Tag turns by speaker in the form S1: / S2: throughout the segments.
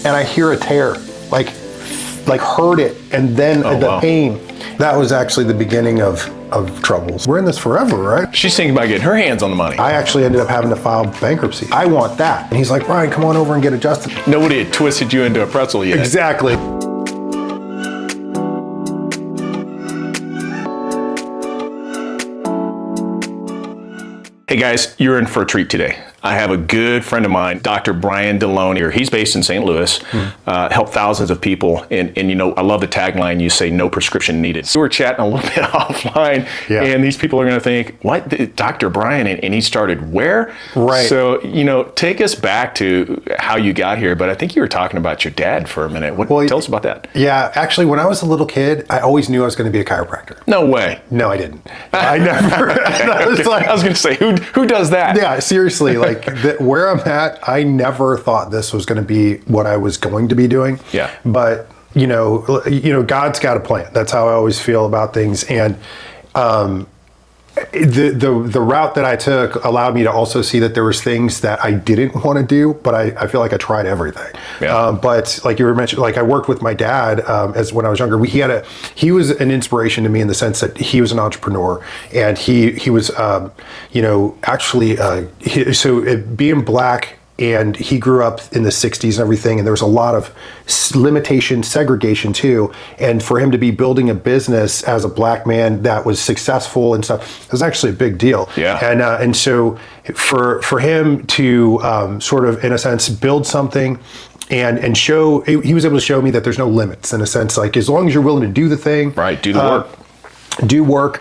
S1: and I hear a tear, like heard it, and then pain. That was actually the beginning of troubles. We're in this forever, right?
S2: She's thinking about getting her hands on the money.
S1: I actually ended up having to file bankruptcy. I want that. And he's like, Bryan, come on over and get adjusted.
S2: Nobody had twisted you into a pretzel yet.
S1: Exactly.
S2: Hey guys, you're in for a treat today. I have a good friend of mine, Dr. Bryan Deloney. He's based in St. Louis, helped thousands of people. And you know, I love the tagline, you say no prescription needed. So we're chatting a little bit offline, and these people are gonna think, what, Dr. Bryan, and he started where?
S1: Right.
S2: So, you know, take us back to how you got here, but I think you were talking about your dad for a minute. Tell us about that.
S1: Yeah, actually, when I was a little kid, I always knew I was gonna be a chiropractor.
S2: No way.
S1: No, I didn't. I never.
S2: I was gonna say, who does that?
S1: Yeah, seriously, like where I'm at, I never thought this was going to be what I was going to be doing.
S2: Yeah.
S1: But you know, God's got a plan. That's how I always feel about things. And the route that I took allowed me to also see that there was things that I didn't want to do, but I feel like I tried everything.
S2: Yeah.
S1: But like you were mentioning, like I worked with my dad as when I was younger. He was an inspiration to me in the sense that he was an entrepreneur, and he was being black. And he grew up in the 60s and everything, and there was a lot of limitation, segregation too. And for him to be building a business as a black man that was successful and stuff, was actually a big deal.
S2: Yeah.
S1: And so for him to sort of, in a sense, build something and show, he was able to show me that there's no limits, in a sense, like as long as you're willing to do the thing.
S2: Right, do the work.
S1: Do work.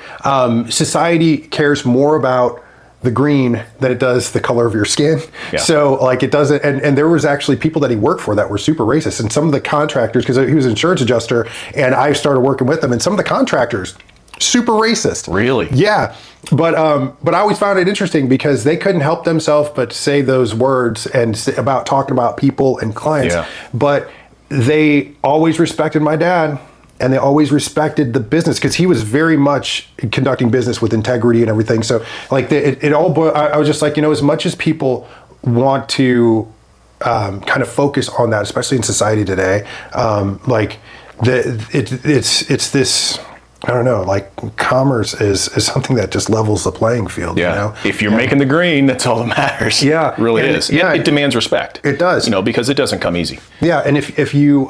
S1: Society cares more about the green than it does the color of your skin. Yeah. So like it doesn't, and there was actually people that he worked for that were super racist, and some of the contractors, because he was an insurance adjuster, and I started working with him, and some of the contractors, super racist.
S2: Really?
S1: Yeah. But I always found it interesting because they couldn't help themselves but say those words about talking about people and clients. Yeah. But they always respected my dad. And they always respected the business because he was very much conducting business with integrity and everything. So like I was just like, as much as people want to kind of focus on that, especially in society today, it's this, I don't know, like commerce is something that just levels the playing field.
S2: Yeah. If you're making the green, that's all that matters.
S1: Yeah.
S2: It really is.
S1: Yeah.
S2: It demands respect.
S1: It does.
S2: Because it doesn't come easy.
S1: Yeah. And if you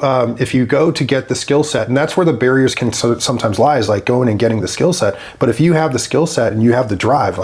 S1: go to get the skill set, and that's where the barriers can sometimes lie, is like going and getting the skill set. But if you have the skill set and you have the drive,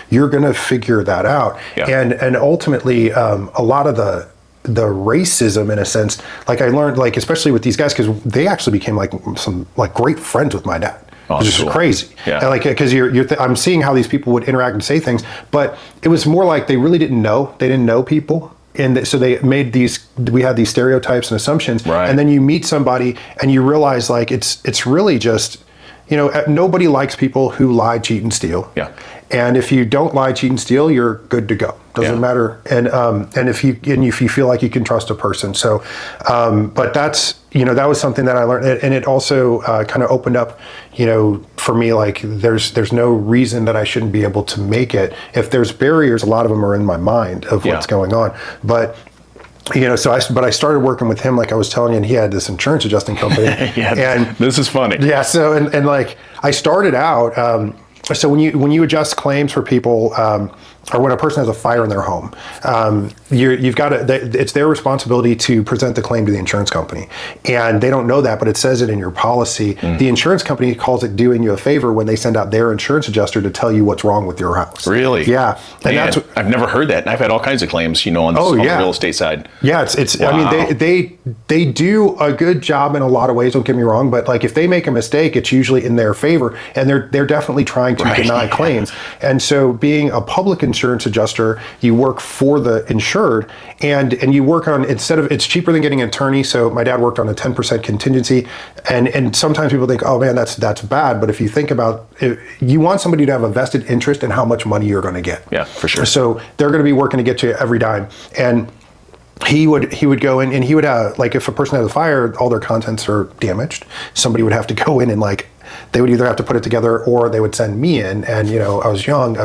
S1: you're going to figure that out. Yeah. And ultimately, a lot of the racism, in a sense, like I learned, like especially with these guys, because they actually became like some like great friends with my dad. Which is cool. Crazy. Yeah. And like, because I'm seeing how these people would interact and say things, but it was more like they really didn't know. They didn't know people. And so we had these stereotypes and assumptions.
S2: Right.
S1: And then you meet somebody and you realize like it's really just, nobody likes people who lie, cheat, and steal.
S2: Yeah.
S1: And if you don't lie, cheat, and steal, you're good to go. Doesn't matter. And if you feel like you can trust a person. So, but that's, that was something that I learned, and it also kind of opened up, for me, like there's no reason that I shouldn't be able to make it. If there's barriers, a lot of them are in my mind of what's going on. But but I started working with him, like I was telling you, and he had this insurance adjusting company.
S2: And this is funny.
S1: Yeah. So, and like I started out, so when you adjust claims for people, or when a person has a fire in their home, you've got to, it's their responsibility to present the claim to the insurance company. And they don't know that, but it says it in your policy. The insurance company calls it doing you a favor when they send out their insurance adjuster to tell you what's wrong with your house.
S2: Really?
S1: Yeah. And
S2: I've never heard that. And I've had all kinds of claims, on the real estate side.
S1: Yeah, wow. I mean, they do a good job in a lot of ways, don't get me wrong, but like if they make a mistake, it's usually in their favor, and they're definitely trying to deny claims. And so being a public insurance adjuster, you work for the insured, and you work on, it's cheaper than getting an attorney. So my dad worked on a 10% contingency, and sometimes people think, oh man, that's bad. But if you think about it, you want somebody to have a vested interest in how much money you're going to get.
S2: Yeah, for sure.
S1: So they're going to be working to get you every dime. And he would go in, and he would like if a person has a fire, all their contents are damaged. Somebody would have to go in and like they would either have to put it together or they would send me in. And, I was young.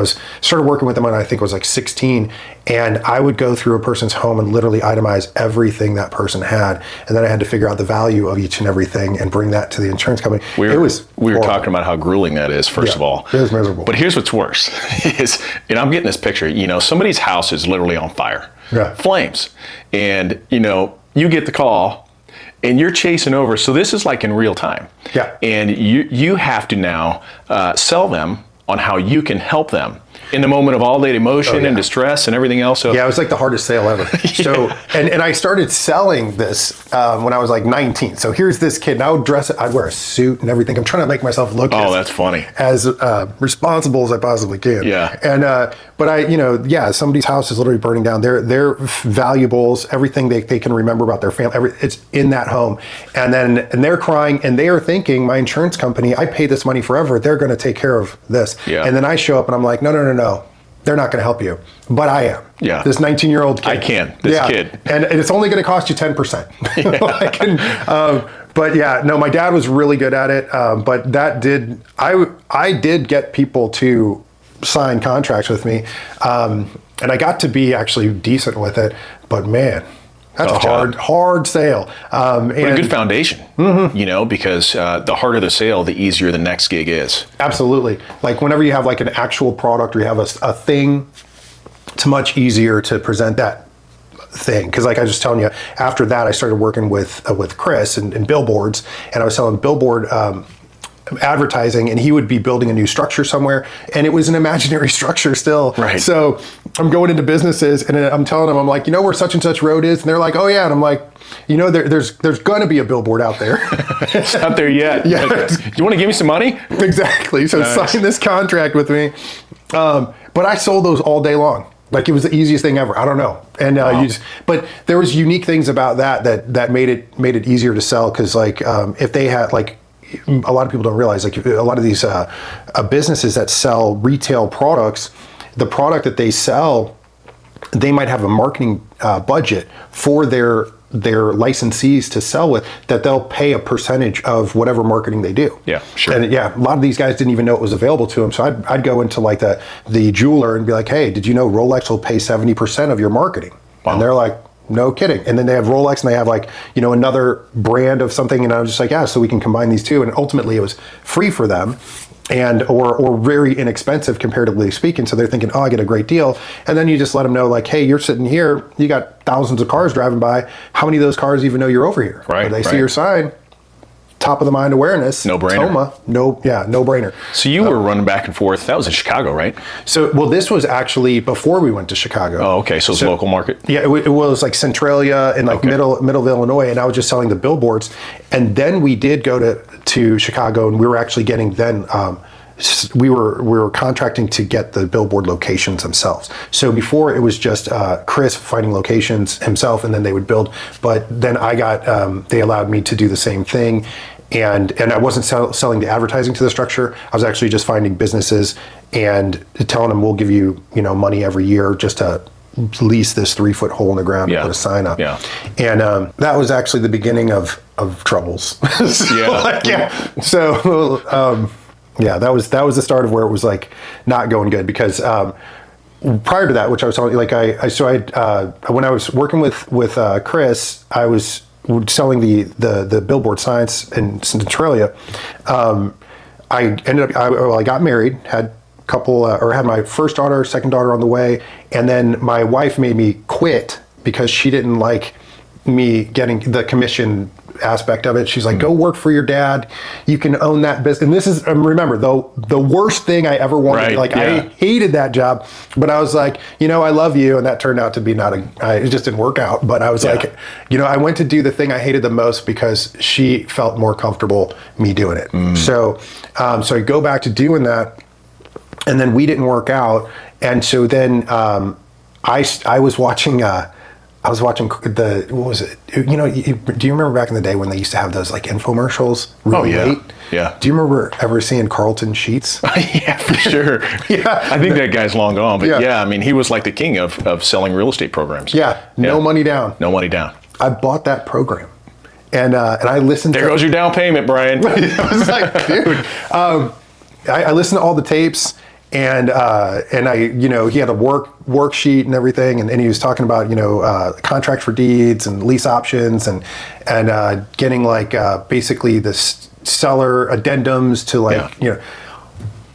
S1: Started working with them when I think I was like 16. And I would go through a person's home and literally itemize everything that person had. And then I had to figure out the value of each and everything and bring that to the insurance company.
S2: We were talking about how grueling that is, first of all.
S1: It was miserable.
S2: But here's what's worse is, I'm getting this picture, somebody's house is literally on fire.
S1: Yeah.
S2: Flames. And, you get the call and you're chasing over. So this is like in real time.
S1: Yeah.
S2: And you have to now sell them on how you can help them in the moment of all that emotion and distress and everything else. So
S1: yeah, it was like the hardest sale ever. So, and I started selling this when I was like 19. So here's this kid, and I would I'd wear a suit and everything. I'm trying to make myself look
S2: that's funny.
S1: As responsible as I possibly can.
S2: Yeah.
S1: And, but somebody's house is literally burning down. Their valuables, everything they can remember about their family, it's in that home. And they're crying and they are thinking, my insurance company, I pay this money forever. They're going to take care of this.
S2: Yeah.
S1: And then I show up and I'm like, no. They're not going to help you, but I am.
S2: Yeah.
S1: This 19-year-old kid.
S2: I can. This kid.
S1: And it's only going to cost you 10%. Yeah. My dad was really good at it. But I did get people to sign contracts with me. And I got to be actually decent with it, but man, that's a hard sale. And
S2: a good foundation, because the harder the sale, the easier the next gig is.
S1: Absolutely. Like whenever you have like an actual product or you have a thing, it's much easier to present that thing. Because like I was just telling you, after that, I started working with Chris and billboards, and I was selling billboard advertising, and he would be building a new structure somewhere, and it was an imaginary structure still.
S2: Right.
S1: So I'm going into businesses and I'm telling them, I'm like, where such and such road is? And they're like, oh yeah. And I'm like, there's going to be a billboard out there.
S2: It's not there yet.
S1: Yeah.
S2: Like, you want to give me some money?
S1: Exactly. So
S2: Nice.
S1: Sign this contract with me. But I sold those all day long. Like it was the easiest thing ever. I don't know. And but there was unique things about that made it easier to sell. Cause like, if they had like, a lot of people don't realize, like a lot of these businesses that sell retail products, the product that they sell, they might have a marketing budget for their licensees to sell with, that they'll pay a percentage of whatever marketing they do.
S2: Yeah, sure.
S1: And a lot of these guys didn't even know it was available to them. So I'd go into like the jeweler and be like, hey, did you know Rolex will pay 70% of your marketing? Wow. And they're like, no kidding. And then they have Rolex and they have like, another brand of something. And I was just like, yeah, so we can combine these two. And ultimately it was free for them or very inexpensive comparatively speaking. So they're thinking, oh, I get a great deal. And then you just let them know like, hey, you're sitting here, you got thousands of cars driving by. How many of those cars even know you're over here?
S2: Right.
S1: Or they see your sign, top of the mind awareness.
S2: No brainer.
S1: Toma, no brainer.
S2: So you were running back and forth. That was in Chicago, right?
S1: So, this was actually before we went to Chicago.
S2: Oh, okay. So it's local market.
S1: Yeah, it was like Centralia and like middle of Illinois, and I was just selling the billboards. And then we did go to Chicago, and we were actually getting we were contracting to get the billboard locations themselves. So before it was just Chris finding locations himself, and then they would build. But then I got they allowed me to do the same thing. And I wasn't selling the advertising to the structure. I was actually just finding businesses and telling them, we'll give you, money every year just to lease this 3-foot hole in the ground and put a sign up.
S2: Yeah.
S1: And that was actually the beginning of troubles. So, that was the start of where it was like not going good, because prior to that, which I was telling you, like when I was working with Chris, I was selling the billboard signs in Centralia. I ended up, I got married, had a couple, had my first daughter, second daughter on the way, and then my wife made me quit because she didn't like me getting the commission aspect of it. She's like, go work for your dad. You can own that business. And this is, remember, the worst thing I ever wanted.
S2: Right,
S1: I hated that job, but I was like, I love you. And that turned out to be it just didn't work out. But I was like, I went to do the thing I hated the most because she felt more comfortable me doing it. So I go back to doing that, and then we didn't work out. And so then I was watching what was it? Do you remember back in the day when they used to have those like infomercials really late?
S2: Yeah.
S1: Do you remember ever seeing Carlton Sheets?
S2: Yeah, for sure. I think that guy's long gone, but I mean, he was like the king of selling real estate programs.
S1: Yeah. No money down.
S2: No money down.
S1: I bought that program. And I listened.
S2: There goes your down payment, Bryan.
S1: I was like, dude. I listened to all the tapes, and I, he had a worksheet and everything, and he was talking about, contract for deeds and lease options and getting like basically the seller addendums to like,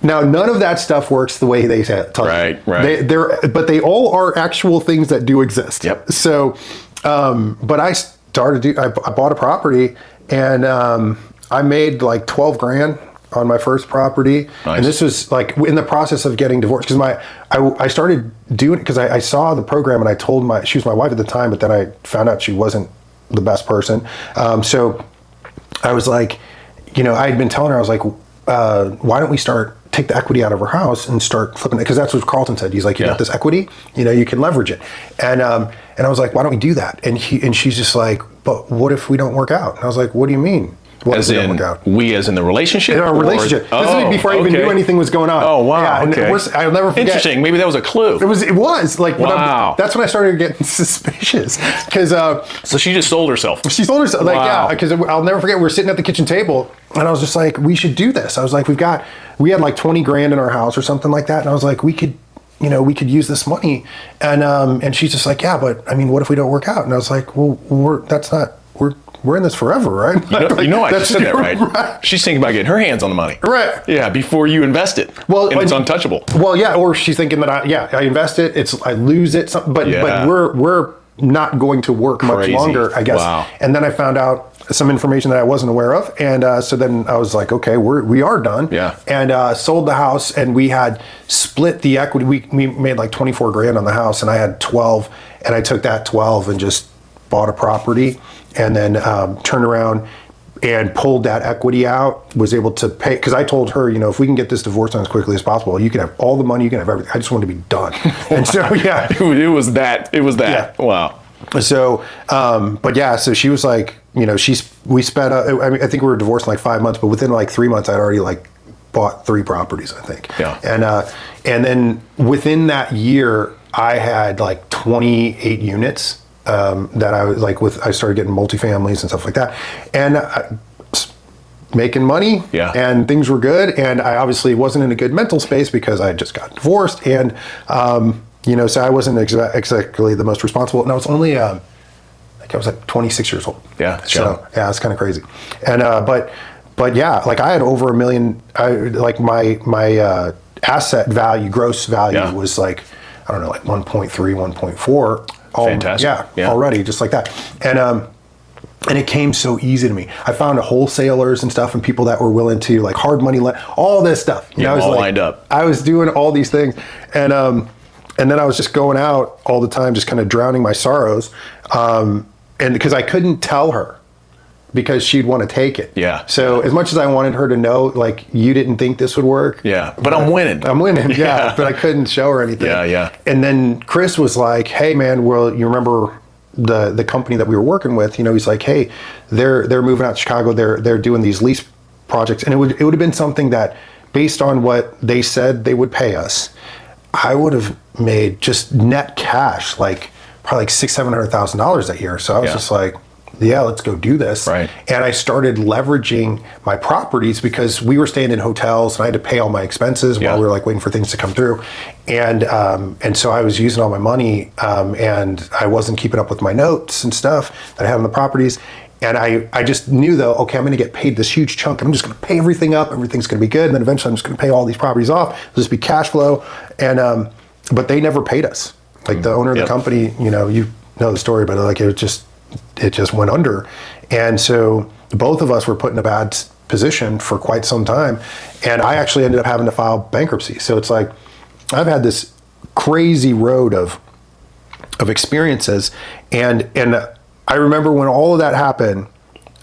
S1: Now, none of that stuff works the way they tell you.
S2: Right.
S1: But they all are actual things that do exist.
S2: Yep.
S1: So, but I bought a property, and I made like 12 grand on my first property.
S2: Nice.
S1: And this was like in the process of getting divorced, because I started doing it because I saw the program, and I told she was my wife at the time, but then I found out she wasn't the best person. So I was like, I had been telling her, I was like, why don't we take the equity out of her house and start flipping it? Because that's what Carlton said. He's like, you got this equity, you can leverage it. And I was like, why don't we do that? And she's just like, but what if we don't work out? And I was like, what do you mean? What
S2: as
S1: if we
S2: in,
S1: don't work out?
S2: we as in the relationship?
S1: In our relationship. This is before I even knew anything was going on.
S2: Oh, wow.
S1: Yeah,
S2: okay.
S1: And I'll never forget.
S2: Interesting. Maybe that was a clue.
S1: It was like,
S2: wow.
S1: That's when I started getting suspicious. Because
S2: so she just sold herself.
S1: She sold herself. Like,
S2: wow.
S1: because I'll never forget, we were sitting at the kitchen table, and I was just like, we should do this. I was like, we had like 20 grand in our house or something like that, and I was like, we could use this money. And she's just like, yeah, but I mean, what if we don't work out? And I was like, well, we're in this forever, right?
S2: I just said that, right? She's thinking about getting her hands on the money.
S1: Right.
S2: Yeah, before you invest it. Well, and it's untouchable.
S1: Well, yeah, or she's thinking that I invest it, I lose it, but we're not going to work much longer, I guess.
S2: Wow.
S1: And then I found out some information that I wasn't aware of, and so then I was like, okay, we are done.
S2: Yeah.
S1: And sold the house, and we had split the equity. We made like 24 grand on the house, and I had 12, and I took that 12 and just bought a property, and then turned around and pulled that equity out, was able to pay, because I told her, if we can get this divorce done as quickly as possible, you can have all the money, you can have everything. I just want to be done. And so, yeah.
S2: It was that. Yeah. Wow.
S1: So, so she was like, we spent, I think we were divorced in like 5 months, but within like 3 months, I'd already like bought 3 properties, I think.
S2: Yeah.
S1: And then within that year, I had like 28 units. That I was like I started getting multifamilies and stuff like that, and making money, and things were good, and I obviously wasn't in a good mental space because I just got divorced, and so I wasn't exactly the most responsible, and I was only I was like 26 years old.
S2: Yeah.
S1: So yeah, it's kind of crazy, and but yeah, like I had over $1 million. Like my asset value, gross value was like, I don't know, like 1.3, 1.4.
S2: Fantastic.
S1: Yeah, already, just like that. And it came so easy to me. I found wholesalers and stuff, and people that were willing to like hard money, all this stuff.
S2: I was all lined up.
S1: I was doing all these things, and then I was just going out all the time, just kind of drowning my sorrows, and because I couldn't tell her, because she'd want to take it.
S2: Yeah.
S1: So as much as I wanted her to know, like, you didn't think this would work.
S2: Yeah. But I'm winning.
S1: Yeah. But I couldn't show her anything.
S2: Yeah.
S1: And then Chris was like, hey man, well, you remember the company that we were working with, he's like, hey, they're moving out to Chicago. They're doing these lease projects. And it would have been something that, based on what they said they would pay us, I would have made just net cash, like probably like $600,000-$700,000 that year. So I was just like, yeah, let's go do this.
S2: Right.
S1: And I started leveraging my properties, because we were staying in hotels and I had to pay all my expenses while we were like waiting for things to come through. And so I was using all my money, and I wasn't keeping up with my notes and stuff that I had on the properties. And I just knew, though, okay, I'm going to get paid this huge chunk, and I'm just going to pay everything up. Everything's going to be good. And then eventually I'm just going to pay all these properties off. It'll just be cash flow. And but they never paid us. Like the owner of the company, you know the story, but like it just went under. And so both of us were put in a bad position for quite some time. And I actually ended up having to file bankruptcy. So it's like, I've had this crazy road of experiences. And I remember when all of that happened,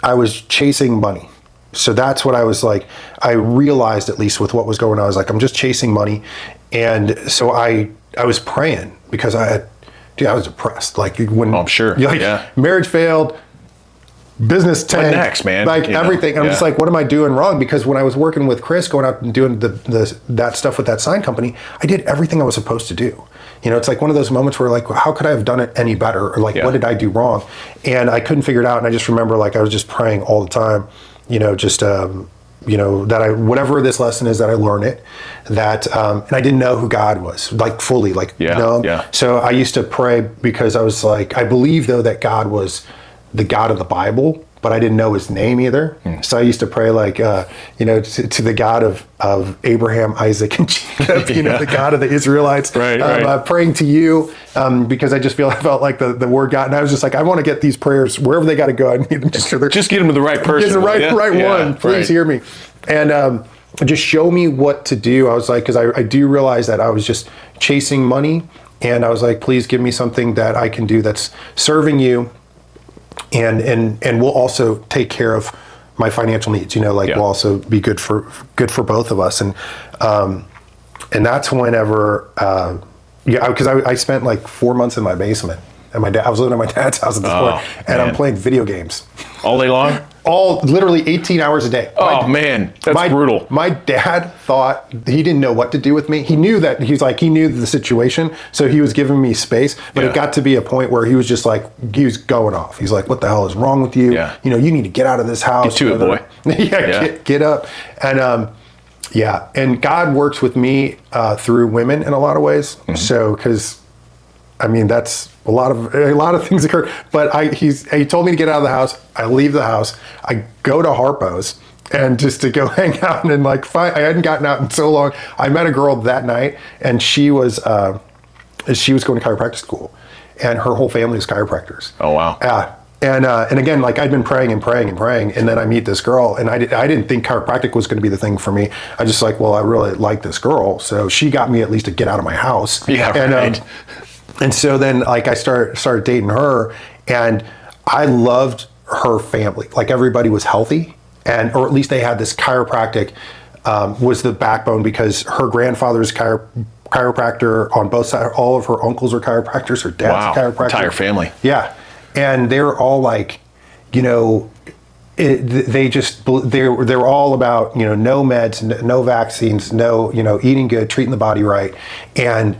S1: I was chasing money. So that's what I was like, I realized, at least with what was going on, I was like, I'm just chasing money. And so I was praying, because I was depressed. Like when
S2: I'm sure.
S1: Marriage failed, business tanked.
S2: What next, man?
S1: Like everything. I'm just like, what am I doing wrong? Because when I was working with Chris, going out and doing that stuff with that sign company, I did everything I was supposed to do. it's like one of those moments where like, how could I have done it any better? Or like, what did I do wrong? And I couldn't figure it out. And I just remember like, I was just praying all the time, just, that whatever this lesson is, that I learn it, that, and I didn't know who God was, like fully, like, So I used to pray because I was like, I believe though that God was the God of the Bible, but I didn't know his name either. So I used to pray like, to the God of Abraham, Isaac, and Jacob, the God of the Israelites, praying to you, because I felt like the word God, and I was just like, I want to get these prayers wherever they got to go. I need them just
S2: get them to the right person.
S1: Get the right one. Please hear me. And just show me what to do. I was like, because I do realize that I was just chasing money, and I was like, please give me something that I can do that's serving you, and will also take care of my financial needs. Will also be good for both of us. And that's whenever, because I spent like 4 months in my basement, and I was living at my dad's house at this point, and I'm playing video games
S2: all day long.
S1: Literally 18 hours a day.
S2: That's brutal.
S1: My dad thought he didn't know what to do with me. He knew that he knew the situation, so he was giving me space. But it got to be a point where he was just like, he was going off. He's like, "What the hell is wrong with you? You need to get out of this house.
S2: Get to it, boy.
S1: Get up." And and God works with me through women in a lot of ways. Mm-hmm. So because, that's a lot of things occur. But he told me to get out of the house. I leave the house. I go to Harpo's, and just to go hang out and like I hadn't gotten out in so long. I met a girl that night, and she was going to chiropractic school, and her whole family is chiropractors.
S2: Oh wow.
S1: And again, like I'd been praying, and then I meet this girl, and I didn't think chiropractic was going to be the thing for me. I just like, well, I really like this girl, so she got me at least to get out of my house. And so then like I started dating her, and I loved her family. Like everybody was healthy, or at least they had this chiropractic was the backbone, because her grandfather's chiropractor on both sides. All of her uncles are chiropractors. Her dad's a chiropractor.
S2: Entire family.
S1: Yeah. And they were all like, they were all about, no meds, no vaccines, no, eating good, treating the body right. And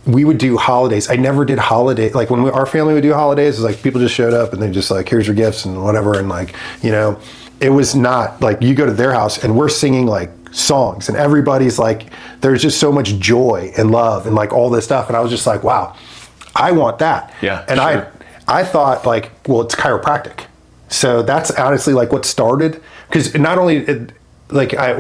S1: we would do holidays. I never did holiday. Like when our family would do holidays, it's like people just showed up and they just like, here's your gifts and whatever. And like, it was not like you go to their house and we're singing like songs, and everybody's like, there's just so much joy and love and like all this stuff. And I was just like, wow, I want that.
S2: Yeah.
S1: And
S2: sure.
S1: I thought like, well, it's chiropractic. So that's honestly like what started, because not only I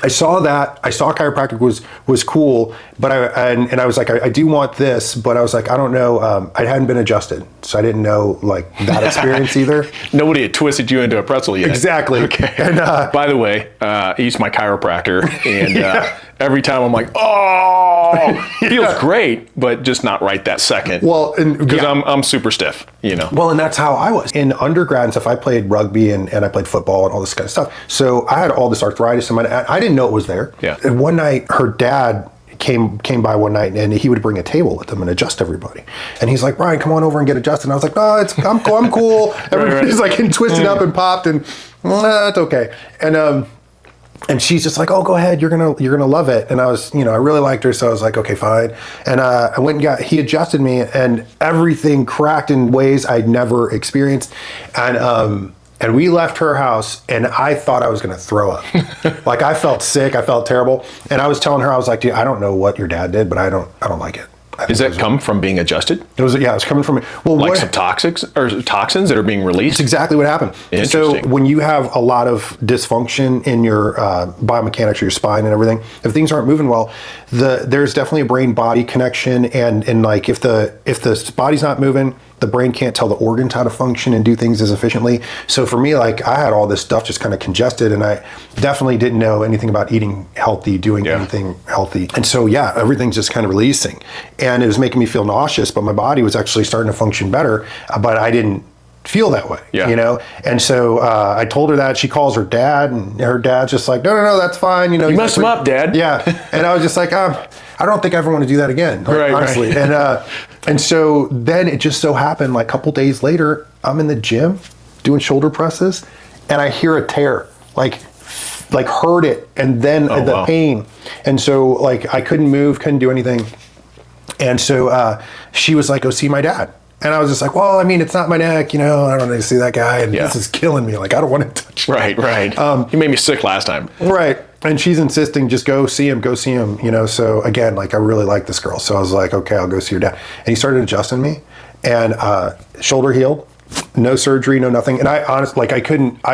S1: saw chiropractic was cool, but I was like, I do want this, but I was like, I don't know, I hadn't been adjusted, so I didn't know like that experience either.
S2: Nobody had twisted you into a pretzel yet.
S1: Exactly.
S2: Okay.
S1: And
S2: by the way, he's my chiropractor, and every time I'm like, oh, feels great, but just not right that second.
S1: Well,
S2: because I'm super stiff,
S1: Well, and that's how I was in undergrad and stuff. I played rugby and I played football and all this kind of stuff. So I had all this arthritis, and I didn't know it was there.
S2: Yeah.
S1: And one night, her dad came by one night, and he would bring a table with him and adjust everybody. And he's like, "Bryan, come on over and get adjusted." And I was like, "No, I'm cool. I'm cool." Everybody's like getting twisted up and popped, and it's okay. And she's just like, "Oh, go ahead. You're gonna love it." And I was, I really liked her, so I was like, "Okay, fine." And I went and he adjusted me, and everything cracked in ways I'd never experienced. And we left her house, and I thought I was gonna throw up. Like I felt sick. I felt terrible. And I was telling her, I was like, "Dude, I don't know what your dad did, but I don't like it."
S2: Does that come from being adjusted?
S1: It was coming from
S2: some toxics or toxins that are being released?
S1: That's exactly what happened. So when you have a lot of dysfunction in your biomechanics, your spine and everything, if things aren't moving well, there's definitely a brain-body connection, and like if the body's not moving, the brain can't tell the organs how to function and do things as efficiently. So for me, like I had all this stuff just kind of congested, and I definitely didn't know anything about eating healthy, doing anything healthy. And so, everything's just kind of releasing, and it was making me feel nauseous, but my body was actually starting to function better, but I didn't feel that way, And so I told her that. She calls her dad, and her dad's just like, no, that's fine.
S2: You messed him up, Dad.
S1: Yeah. And I was just like, I don't think I ever want to do that again, honestly. Right. And so then it just so happened, like a couple days later, I'm in the gym doing shoulder presses, and I hear a tear, like heard it, and then pain. And so like I couldn't move, couldn't do anything. And so she was like, go see my dad. And I was just like, well, I mean, it's not my neck, I don't need to see that guy. And this is killing me. Like, I don't want to touch him.
S2: Right. You made me sick last time.
S1: Right. And she's insisting, just go see him. So again, like, I really like this girl. So I was like, okay, I'll go see your dad. And he started adjusting me, and shoulder healed, no surgery, no nothing. And I honestly, like, I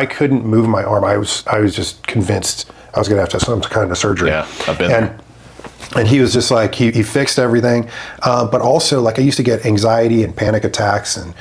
S1: couldn't move my arm. I was just convinced I was going to have to have some kind of surgery.
S2: Yeah, I've been there.
S1: And he was just like, he fixed everything. But also, like, I used to get anxiety and panic attacks and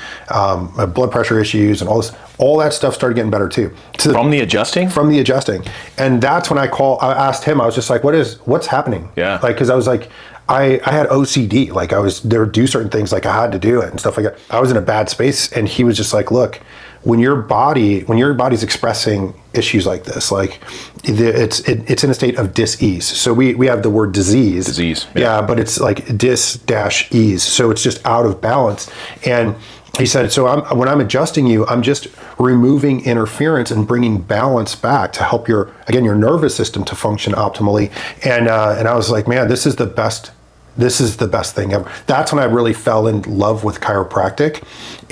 S1: blood pressure issues and all that stuff started getting better too.
S2: From the adjusting?
S1: From the adjusting. And that's when I asked him, I was just like, what's happening?
S2: Yeah.
S1: Like, cause I was like, I had OCD. Like, there would do certain things, like I had to do it and stuff like that. I was in a bad space, and he was just like, look, when your body's expressing issues like this, like it's in a state of dis-ease. So we have the word disease.
S2: Disease.
S1: Yeah, but it's like dis-ease. So it's just out of balance. And he said, so when I'm adjusting you, I'm just removing interference and bringing balance back to help your nervous system to function optimally. And I was like, man, this is the best thing ever. That's when I really fell in love with chiropractic.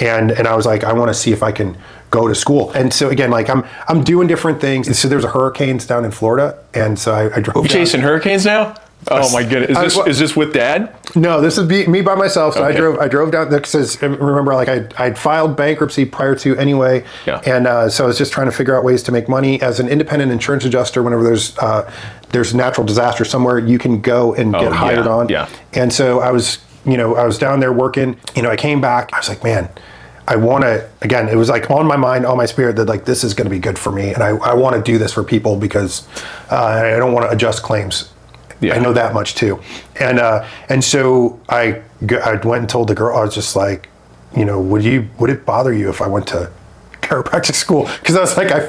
S1: And I was like, I want to see if I can go to school. And so again, like, I'm doing different things. So there's a hurricanes down in Florida. And so I drove.
S2: You chasing hurricanes now? Oh my goodness! Is this with Dad?
S1: No, this is me by myself. So
S2: Okay.
S1: I drove down there because, remember, like, I'd filed bankruptcy prior to anyway, and so I was just trying to figure out ways to make money as an independent insurance adjuster. Whenever there's natural disaster somewhere, you can go and get hired on.
S2: Yeah.
S1: And so I was down there working. I came back. I was like, man, I want to, again, it was like on my mind, on my spirit, that like, this is going to be good for me, and I want to do this for people because I don't want to adjust claims. Yeah. I know that much too. And so I went and told the girl, I was just like, would it bother you if I went to chiropractic school? Because I was like, I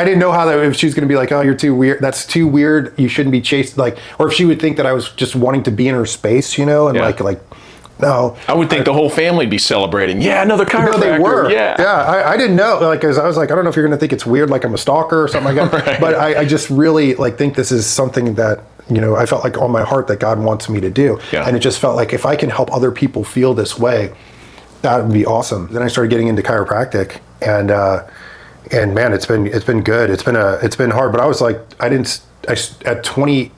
S1: didn't know if she was going to be like, oh, you're too weird. That's too weird. You shouldn't be chased. Like, or if she would think that I was just wanting to be in her space, and like, no.
S2: I would think the whole family would be celebrating. Yeah, another chiropractor.
S1: No, they were.
S2: Yeah.
S1: I didn't know. Like, cause I was like, I don't know if you're going to think it's weird, like I'm a stalker or something like that.
S2: Right.
S1: But I just really think this is something that, I felt like on my heart that God wants me to do.
S2: Yeah.
S1: And it just felt like if I can help other people feel this way, that would be awesome. Then I started getting into chiropractic, and man, it's been good. It's been hard, but I was like, at 20,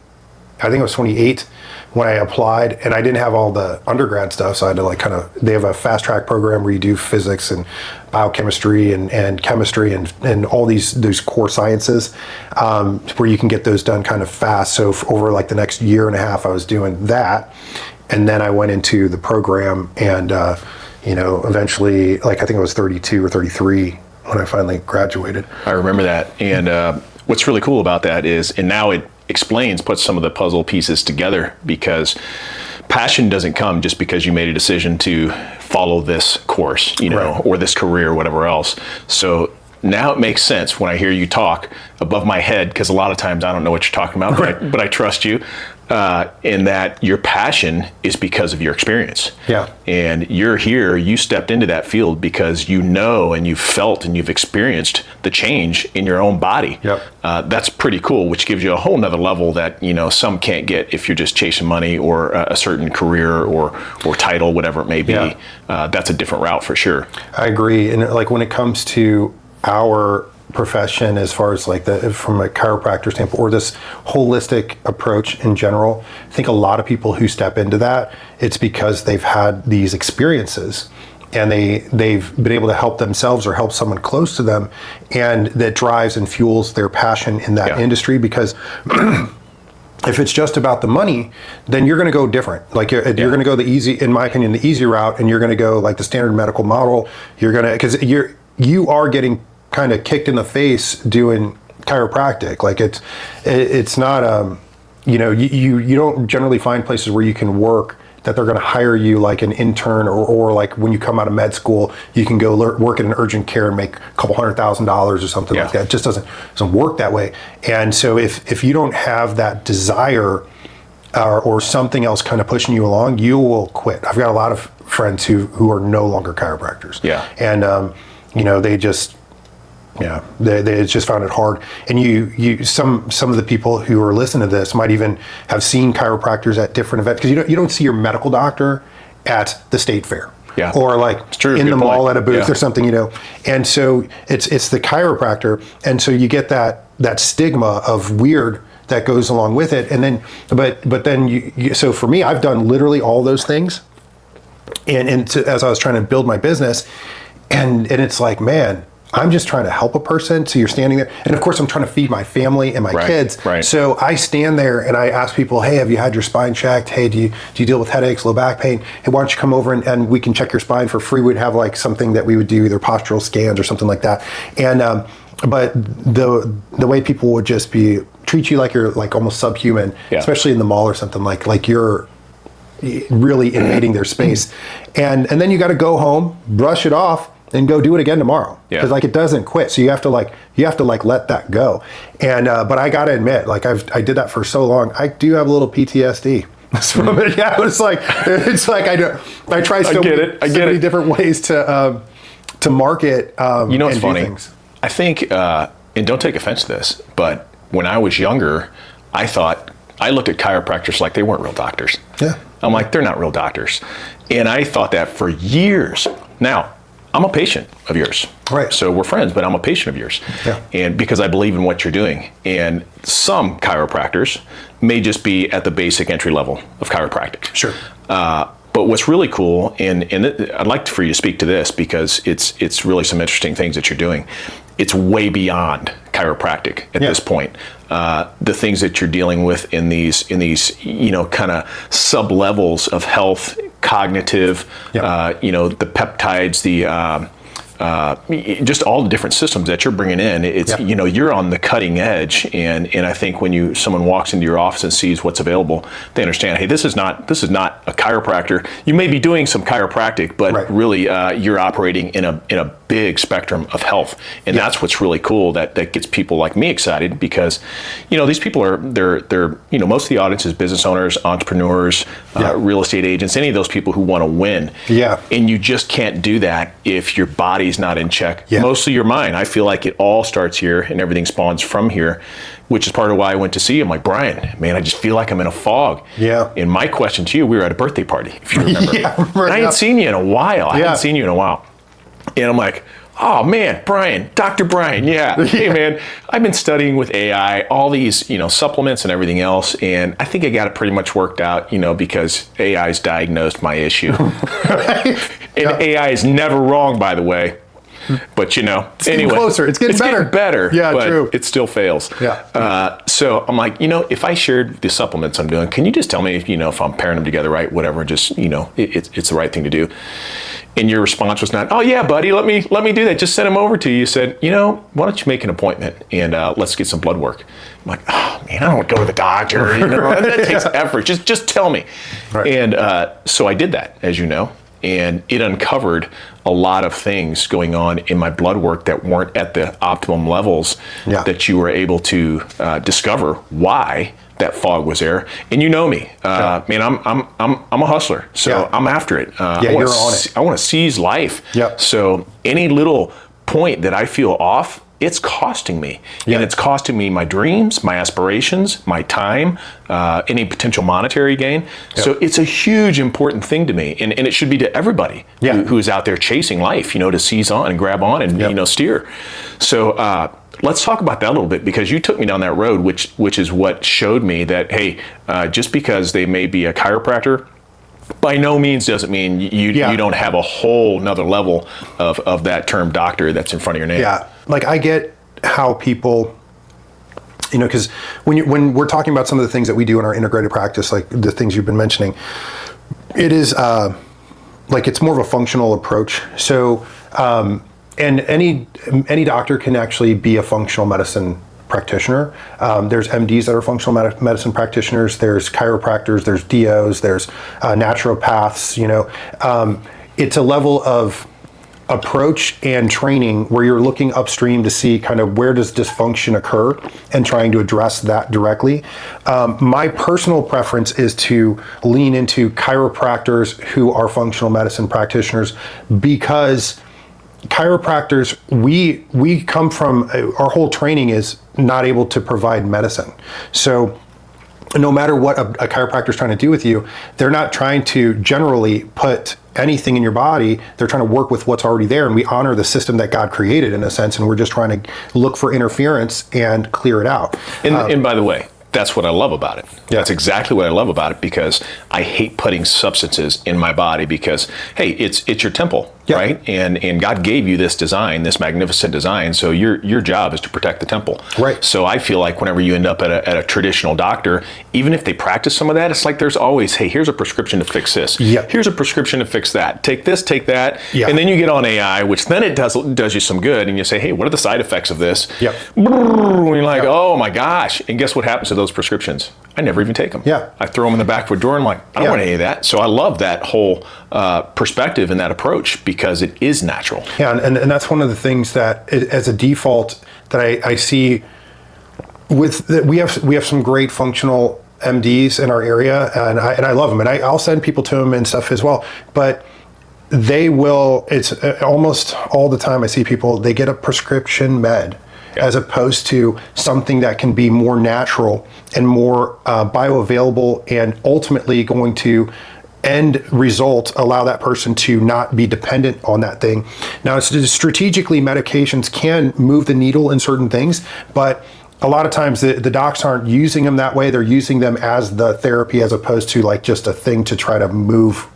S1: I think I was 28 when I applied, and I didn't have all the undergrad stuff, so I had to they have a fast track program where you do physics and biochemistry and chemistry and all those core sciences, where you can get those done kind of fast. So over like the next year and a half, I was doing that, and then I went into the program, and eventually, like, I think I was 32 or 33 when I finally graduated.
S2: I remember that, and what's really cool about that is, and now it puts some of the puzzle pieces together, because passion doesn't come just because you made a decision to follow this course,
S1: Right.
S2: or this career or whatever else. So now it makes sense when I hear you talk above my head, because a lot of times I don't know what you're talking about,
S1: Right.
S2: but I trust you, in that your passion is because of your experience.
S1: Yeah.
S2: And you stepped into that field because and you've felt and you've experienced the change in your own body.
S1: Yep.
S2: That's pretty cool, which gives you a whole nother level that, some can't get if you're just chasing money or a certain career or title, whatever it may be.
S1: Yeah.
S2: That's a different route for sure.
S1: I agree. And like, when it comes to our profession, as far as like from a chiropractor standpoint, or this holistic approach in general, I think a lot of people who step into that, it's because they've had these experiences, and they've been able to help themselves or help someone close to them, and that drives and fuels their passion in that industry. Because if it's just about the money, then you're going to go different. Like, you're going to go the easy, in my opinion, the easy route, and you're going to go like the standard medical model. You're going to, because you are getting kind of kicked in the face doing chiropractic. Like, it's not, you don't generally find places where you can work that they're going to hire you like an intern, or like when you come out of med school, you can go work in an urgent care and make a couple $100,000 or something like that. It just doesn't work that way. And so if you don't have that desire or something else kind of pushing you along, you will quit. I've got a lot of friends who are no longer chiropractors.
S2: Yeah.
S1: And, Yeah, they just found it hard. And some of the people who are listening to this might even have seen chiropractors at different events, because you don't see your medical doctor at the state fair.
S2: Yeah.
S1: Or like in the mall at a booth or something, And so it's the chiropractor, and so you get that stigma of weird that goes along with it. And then, but then so for me, I've done literally all those things, as I was trying to build my business, and it's like, man, I'm just trying to help a person. So you're standing there, and of course I'm trying to feed my family and my kids.
S2: Right.
S1: So I stand there and I ask people, hey, have you had your spine checked? Hey, do you deal with headaches, low back pain? Hey, why don't you come over and we can check your spine for free? We'd have like something that we would do, either postural scans or something like that. And but the way people would just treat you like you're like almost subhuman, especially in the mall or something, like you're really invading their space. And then you got to go home, brush it off, and go do it again tomorrow, because like it doesn't quit. So you have to let that go. And but I gotta admit, like I did that for so long, I do have a little PTSD from it. Yeah, it's like I try so many different ways to market.
S2: You know what's
S1: and
S2: funny?
S1: Things.
S2: I think, and don't take offense to this, but when I was younger, I looked at chiropractors like they weren't real doctors.
S1: Yeah,
S2: I'm like, they're not real doctors, and I thought that for years. Now, I'm a patient of yours.
S1: Right.
S2: So we're friends, but I'm a patient of yours.
S1: Yeah.
S2: And because I believe in what you're doing. And some chiropractors may just be at the basic entry level of chiropractic.
S1: Sure.
S2: But what's really cool, and I'd like for you to speak to this, because it's really some interesting things that you're doing. It's way beyond chiropractic at this point. The things that you're dealing with in these kind of sub levels of health, cognitive, the peptides, just all the different systems that you're bringing in. It's you're on the cutting edge, and I think when someone walks into your office and sees what's available, they understand, hey, this is not a chiropractor. You may be doing some chiropractic, but really you're operating in a big spectrum of health, and that's what's really cool. That gets people like me excited, because these people they're most of the audience is business owners, entrepreneurs, real estate agents, any of those people who want to win. Yeah, and you just can't do that if your body's not in check. Yeah. Mostly your mind. I feel like it all starts here and everything spawns from here, which is part of why I went to see him. Like, Bryan, man, I just feel like I'm in a fog. Yeah. And my question to you, we were at a birthday party, if you remember. And I hadn't seen you in a while. And I'm like, oh man, Bryan, Dr. Bryan, hey man, I've been studying with AI, all these, supplements and everything else, and I think I got it pretty much worked out, because AI's diagnosed my issue. And AI is never wrong, by the way. But
S1: it's getting closer. It's getting better.
S2: Yeah, but true. It still fails.
S1: Yeah.
S2: So I'm like, if I shared the supplements I'm doing, can you just tell me if I'm pairing them together right, whatever, just it's the right thing to do. And your response was not, oh yeah, buddy, let me do that. Just send them over to you. You said, why don't you make an appointment and let's get some blood work. I'm like, oh man, I don't want to go to the doctor. That takes effort. Just tell me. Right. And so I did that, as you know. And it uncovered a lot of things going on in my blood work that weren't at the optimum levels that you were able to discover why that fog was there. And you know me, man, I'm a hustler, so I'm after it.
S1: You're on it.
S2: I want to seize life. Yep. So any little point that I feel off, it's costing me. And it's costing me my dreams, my aspirations, my time, any potential monetary gain. So it's a huge, important thing to me. And it should be to everybody who is out there chasing life, to seize on and grab on and, steer. So let's talk about that a little bit, because you took me down that road, which is what showed me that, hey, just because they may be a chiropractor, by no means doesn't mean you don't have a whole nother level of that term doctor that's in front of your name. Yeah,
S1: like I get how people, because when we're talking about some of the things that we do in our integrated practice, like the things you've been mentioning, it is like it's more of a functional approach. So, and any doctor can actually be a functional medicine practitioner. There's MDs that are functional medicine practitioners. There's chiropractors. There's DOs. There's naturopaths. It's a level of approach and training where you're looking upstream to see kind of where does dysfunction occur and trying to address that directly. My personal preference is to lean into chiropractors who are functional medicine practitioners, because chiropractors, we come from, our whole training is not able to provide medicine. So no matter what a chiropractor is trying to do with you, they're not trying to generally put anything in your body. They're trying to work with what's already there, and we honor the system that God created in a sense, and we're just trying to look for interference and clear it out.
S2: And by the way, that's what I love about it. Yeah. That's exactly what I love about it, because I hate putting substances in my body, because, hey, it's your temple, yeah. right? And God gave you this design, this magnificent design, so your job is to protect the temple.
S1: Right.
S2: So I feel like whenever you end up at a traditional doctor, even if they practice some of that, it's like there's always, hey, here's a prescription to fix this.
S1: Yeah.
S2: Here's a prescription to fix that. Take this, take that.
S1: Yeah.
S2: And then you get on AI, which then it does you some good, and you say, hey, what are the side effects of this?
S1: Yep.
S2: And you're like, oh my gosh. And guess what happens to those prescriptions? I never even take them.
S1: Yeah.
S2: I throw them in the back of a drawer, and I'm like, I don't want any of that. So I love that whole perspective and that approach, because it is natural.
S1: Yeah, and that's one of the things that, as a default, that I see with we have some great functional MDs in our area, and I love them, and I'll send people to them and stuff as well. But they will. It's almost all the time I see people. They get a prescription med. Yeah. As opposed to something that can be more natural and more bioavailable, and ultimately going to end result allow that person to not be dependent on that thing. Now, strategically, medications can move the needle in certain things, but a lot of times the docs aren't using them that way. They're using them as the therapy, as opposed to like just a thing to try to move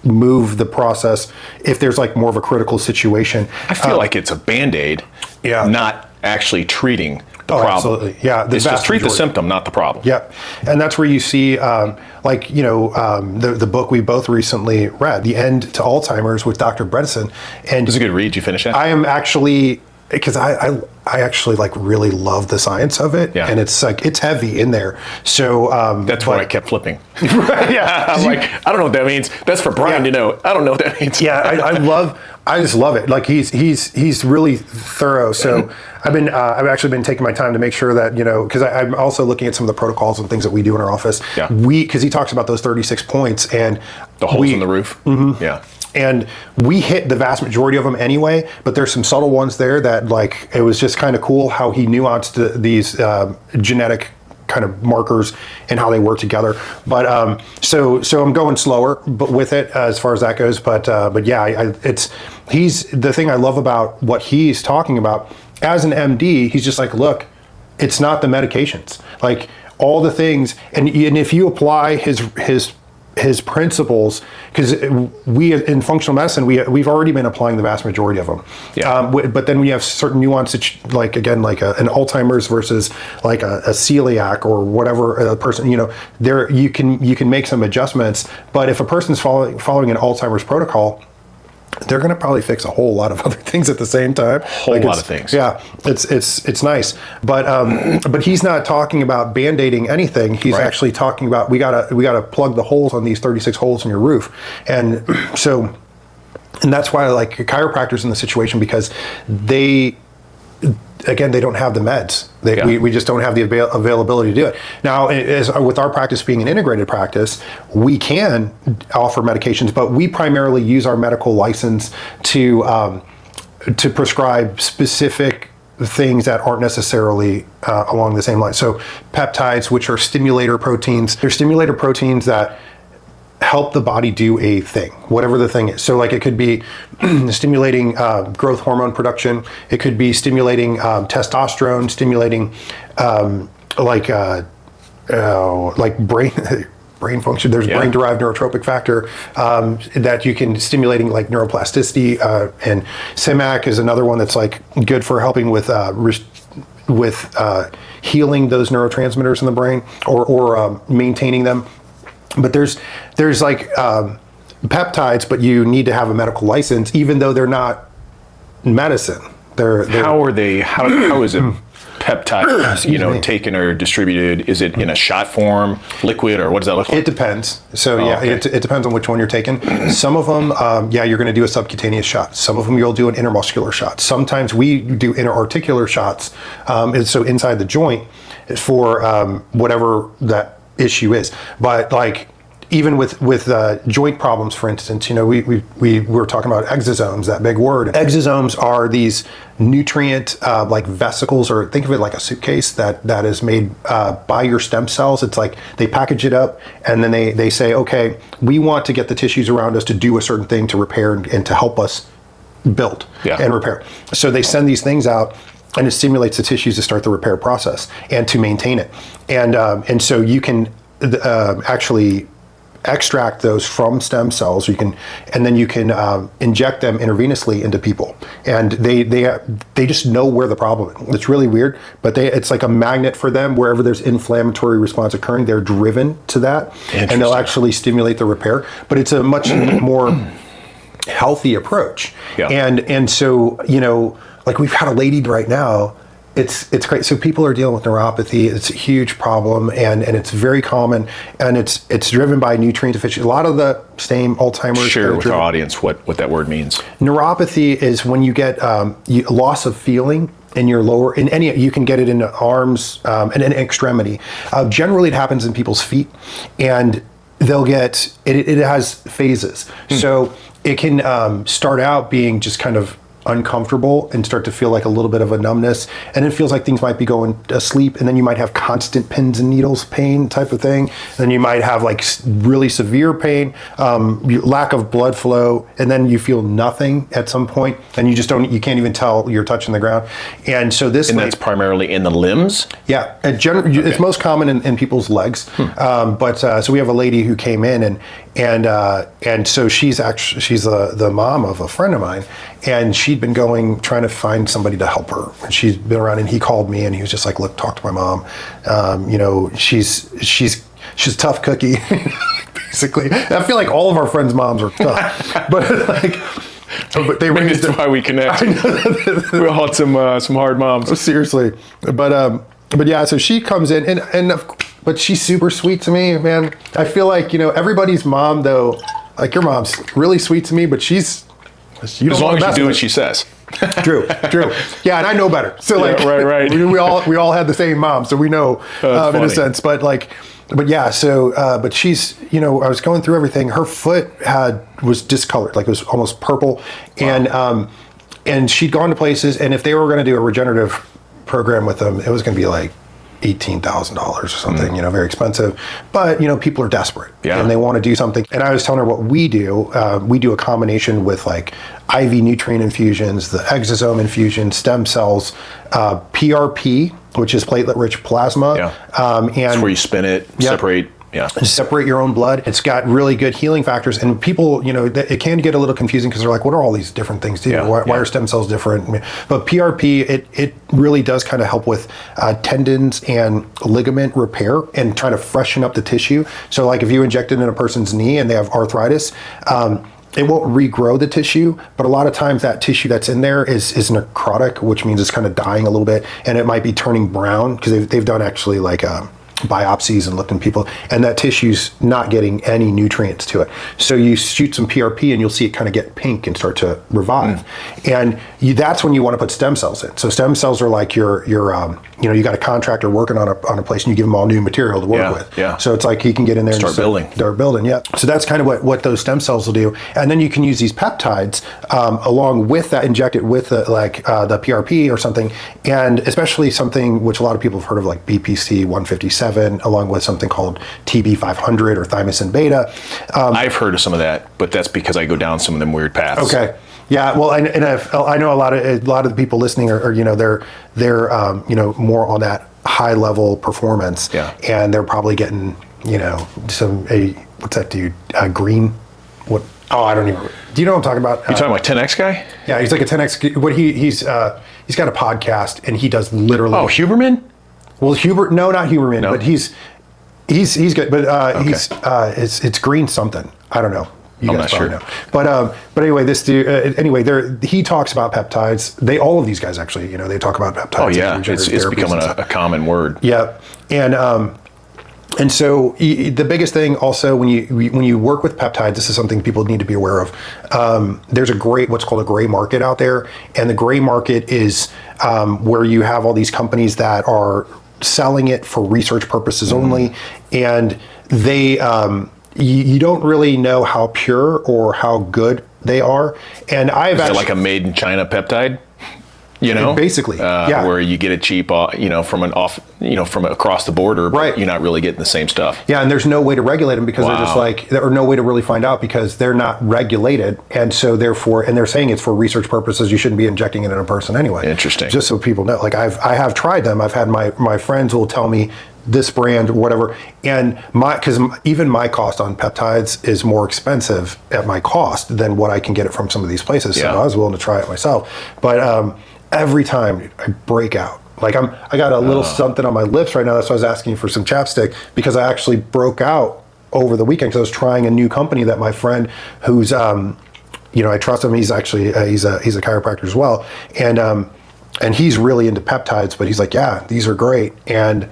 S1: the process if there's like more of a critical situation.
S2: I feel like it's a Band-Aid,
S1: yeah.
S2: not actually treating the problem.
S1: Absolutely. Yeah.
S2: It's just treat the symptom, not the problem.
S1: Yeah. And that's where you see, the book we both recently read, The End to Alzheimer's with Dr. Bredesen. And
S2: it's a good read. Did you finish it?
S1: I am actually, because I actually like really love the science of it, yeah. and it's like it's heavy in there. So
S2: that's why I kept flipping.
S1: Right, yeah,
S2: I'm like, I don't know what that means. That's for Bryan to know. I don't know what that means.
S1: Yeah, I just love it. Like he's really thorough. So I've actually been taking my time to make sure that, because I'm also looking at some of the protocols and things that we do in our office.
S2: Yeah.
S1: Because he talks about those 36 points and
S2: the holes in the roof.
S1: Mm-hmm.
S2: Yeah.
S1: And we hit the vast majority of them anyway, but there's some subtle ones there that, like, it was just kind of cool how he nuanced these genetic kind of markers and how they work together. But so I'm going slower, but with it as far as that goes. But yeah, he's the thing I love about what he's talking about as an MD. He's just like, look, it's not the medications, like all the things, and if you apply his principles, because we in functional medicine we've already been applying the vast majority of them. Yeah. But then we have certain nuances, like again, like an Alzheimer's versus like a celiac or whatever a person. There you can make some adjustments. But if a person's following an Alzheimer's protocol, they're going to probably fix a whole lot of other things at the same time.
S2: Whole lot of things.
S1: Yeah, it's nice, but he's not talking about band-aiding anything. He's
S2: right.
S1: actually talking about we gotta plug the holes on these 36 holes in your roof, and that's why I like chiropractors in the situation, because they don't have the meds. We just don't have the availability to do it. Now, with our practice being an integrated practice, we can offer medications, but we primarily use our medical license to prescribe specific things that aren't necessarily along the same line. So peptides, which are stimulator proteins, they're stimulator proteins that help the body do a thing, whatever the thing is. So like it could be stimulating growth hormone production. It could be stimulating testosterone, stimulating brain function. There's brain-derived neurotropic factor that you can stimulating like neuroplasticity, and CIMAC is another one that's like good for helping with healing those neurotransmitters in the brain or maintaining them. But there's like peptides, but you need to have a medical license, even though they're not medicine. They're
S2: how are they? How is it peptide? Taken or distributed? Is it in a shot form, liquid, or what does that look like?
S1: It depends. So
S2: okay.
S1: It depends on which one you're taking. Some of them, you're going to do a subcutaneous shot. Some of them you'll do an intermuscular shot. Sometimes we do interarticular shots, and so inside the joint for whatever that issue is. But like even with joint problems, for instance, we were talking about exosomes, that big word. Exosomes are these nutrient like vesicles, or think of it like a suitcase that is made by your stem cells. It's like they package it up and then they say, okay, we want to get the tissues around us to do a certain thing to repair and to help us build and repair. So they send these things out, and it stimulates the tissues to start the repair process and to maintain it. And so you can actually extract those from stem cells. And then you can inject them intravenously into people. And they just know where the problem is. It's really weird, but it's like a magnet for them. Wherever there's inflammatory response occurring, they're driven to that, and they'll actually stimulate the repair. But it's a much more healthy approach. And so, like we've got a lady right now, it's great. So people are dealing with neuropathy. It's a huge problem, and it's very common, and it's driven by nutrient deficiency. A lot of the same Alzheimer's.
S2: Share with our audience what that word means.
S1: Neuropathy is when you get loss of feeling in your lower, you can get it in the arms and an extremity. Generally it happens in people's feet, and they'll get, it has phases. So it can start out being just kind of uncomfortable and start to feel like a little bit of a numbness, and it feels like things might be going asleep, and then you might have constant pins and needles pain type of thing, and then you might have like really severe pain, lack of blood flow, and then you feel nothing at some point, and you can't even tell you're touching the ground. And so that's
S2: primarily in the limbs?
S1: Yeah, it's most common in people's legs. But so we have a lady who came in, and so she's the mom of a friend of mine, and she'd been trying to find somebody to help her. And she's been around, and he called me, and he was just like, "Look, talk to my mom. She's a tough cookie." Basically, I feel like all of our friends' moms are tough, but they
S2: maybe that's why we connect. We all had some hard moms.
S1: Seriously, but yeah. So she comes in, but she's super sweet to me, man. I feel like everybody's mom, though. Like your mom's really sweet to me, but as long as you do what she says. True. Yeah, and I know better. So right. We all had the same mom, so we know in a sense. But yeah. So but she's I was going through everything. Her foot was discolored, like it was almost purple, and she'd gone to places, and if they were going to do a regenerative program with them, it was going to be like $18,000 or something, very expensive. But, people are desperate and they want to do something. And I was telling her what we do. We do a combination with like IV nutrient infusions, the exosome infusion, stem cells, PRP, which is platelet-rich plasma. And
S2: it's where you spin it, separate. Yeah.
S1: Separate your own blood. It's got really good healing factors, and people, it can get a little confusing because they're like, what are all these different things do? Why are stem cells different? But PRP, it really does kind of help with tendons and ligament repair and trying to freshen up the tissue. So like if you inject it in a person's knee and they have arthritis, it won't regrow the tissue, but a lot of times that tissue that's in there is necrotic, which means it's kind of dying a little bit, and it might be turning brown because they've done actually like biopsies and looked in people, and that tissue's not getting any nutrients to it. So you shoot some PRP and you'll see it kind of get pink and start to revive. And that's when you want to put stem cells in. So stem cells are like your you got a contractor working on a place, and you give them all new material to work with. Yeah. So it's like he can get in there
S2: and
S1: start building. Yeah. So that's kind of what those stem cells will do. And then you can use these peptides along with that, inject it with the PRP or something, and especially something which a lot of people have heard of, like BPC 157, along with something called TB500 or thymosin beta.
S2: I've heard of some of that, but that's because I go down some of them weird paths.
S1: Okay. Yeah, well, I know a lot of the people listening are they're more on that high level performance, and they're probably getting some what's that dude green? What? Oh, I don't even. Do you know what I'm talking about?
S2: You talking about 10X guy?
S1: Yeah, he's like a 10X. What he's got a podcast, and he does literally.
S2: Oh, Huberman?
S1: Well, not Huberman, but he's good. But it's green something. I don't know.
S2: I'm not sure.
S1: Know. But anyway, this dude. He talks about peptides. All of these guys actually, they talk about peptides.
S2: Oh yeah, it's becoming a common word.
S1: Yeah, and so the biggest thing also when you work with peptides, this is something people need to be aware of. There's what's called a gray market out there, and the gray market is where you have all these companies that are selling it for research purposes only, and they you don't really know how pure or how good they are. And I've
S2: actually like a made in China peptide.
S1: Basically,
S2: where you get it cheap, from from across the border, but
S1: right.
S2: You're not really getting the same stuff.
S1: Yeah, and there's no way to regulate them because they're just like, or no way to really find out because they're not regulated, and so therefore, and they're saying it's for research purposes. You shouldn't be injecting it in a person anyway.
S2: Interesting.
S1: Just so people know, like I have tried them. I've had my friends will tell me this brand, whatever, and because even my cost on peptides is more expensive at my cost than what I can get it from some of these places. So I was willing to try it myself, but. Every time I break out, like I got a little something on my lips right now. That's why I was asking you for some chapstick, because I actually broke out over the weekend because I was trying a new company that my friend, who's I trust him. He's actually he's a chiropractor as well, and he's really into peptides. But he's like, yeah, these are great, and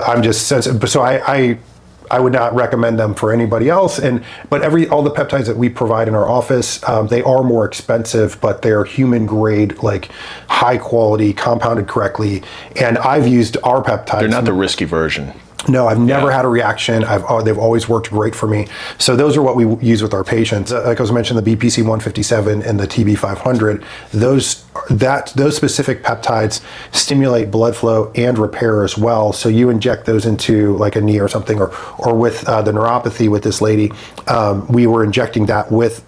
S1: I'm just sensitive. So I would not recommend them for anybody else. But all the peptides that we provide in our office, they are more expensive, but they're human grade, like high quality, compounded correctly. And I've used our peptides.
S2: They're not the risky version.
S1: No, I've never had a reaction. They've always worked great for me. So those are what we use with our patients. Like I was mentioning, the BPC 157 and the TB 500. Those specific peptides stimulate blood flow and repair as well. So you inject those into like a knee or something, or with the neuropathy with this lady, we were injecting that with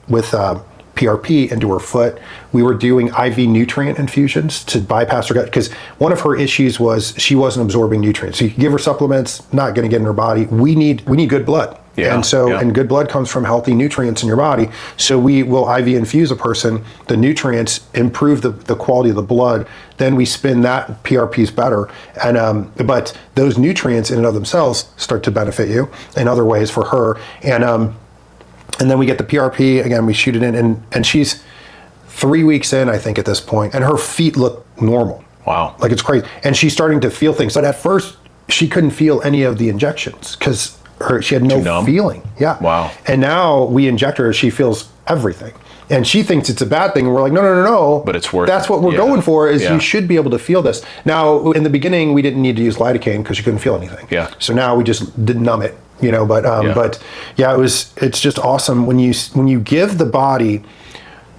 S1: PRP into her foot. We were doing IV nutrient infusions to bypass her gut, because one of her issues was she wasn't absorbing nutrients. So you can give her supplements, not going to get in her body. We need good blood. And good blood comes from healthy nutrients in your body. So we will IV infuse a person, the nutrients improve the quality of the blood. Then we spin that PRPs better. And but those nutrients in and of themselves start to benefit you in other ways for her. And then we get the PRP, again, we shoot it in, and she's 3 weeks in, I think, at this point, and her feet look normal.
S2: Wow.
S1: Like, it's crazy. And she's starting to feel things. But at first, she couldn't feel any of the injections because she had no feeling. Yeah.
S2: Wow.
S1: And now we inject her, she feels everything. And she thinks it's a bad thing, and we're like, no.
S2: But it's worth
S1: That's what we're going for, is you should be able to feel this. Now, in the beginning, we didn't need to use lidocaine because she couldn't feel anything.
S2: Yeah.
S1: So now we just did numb it. But it's just awesome when you give the body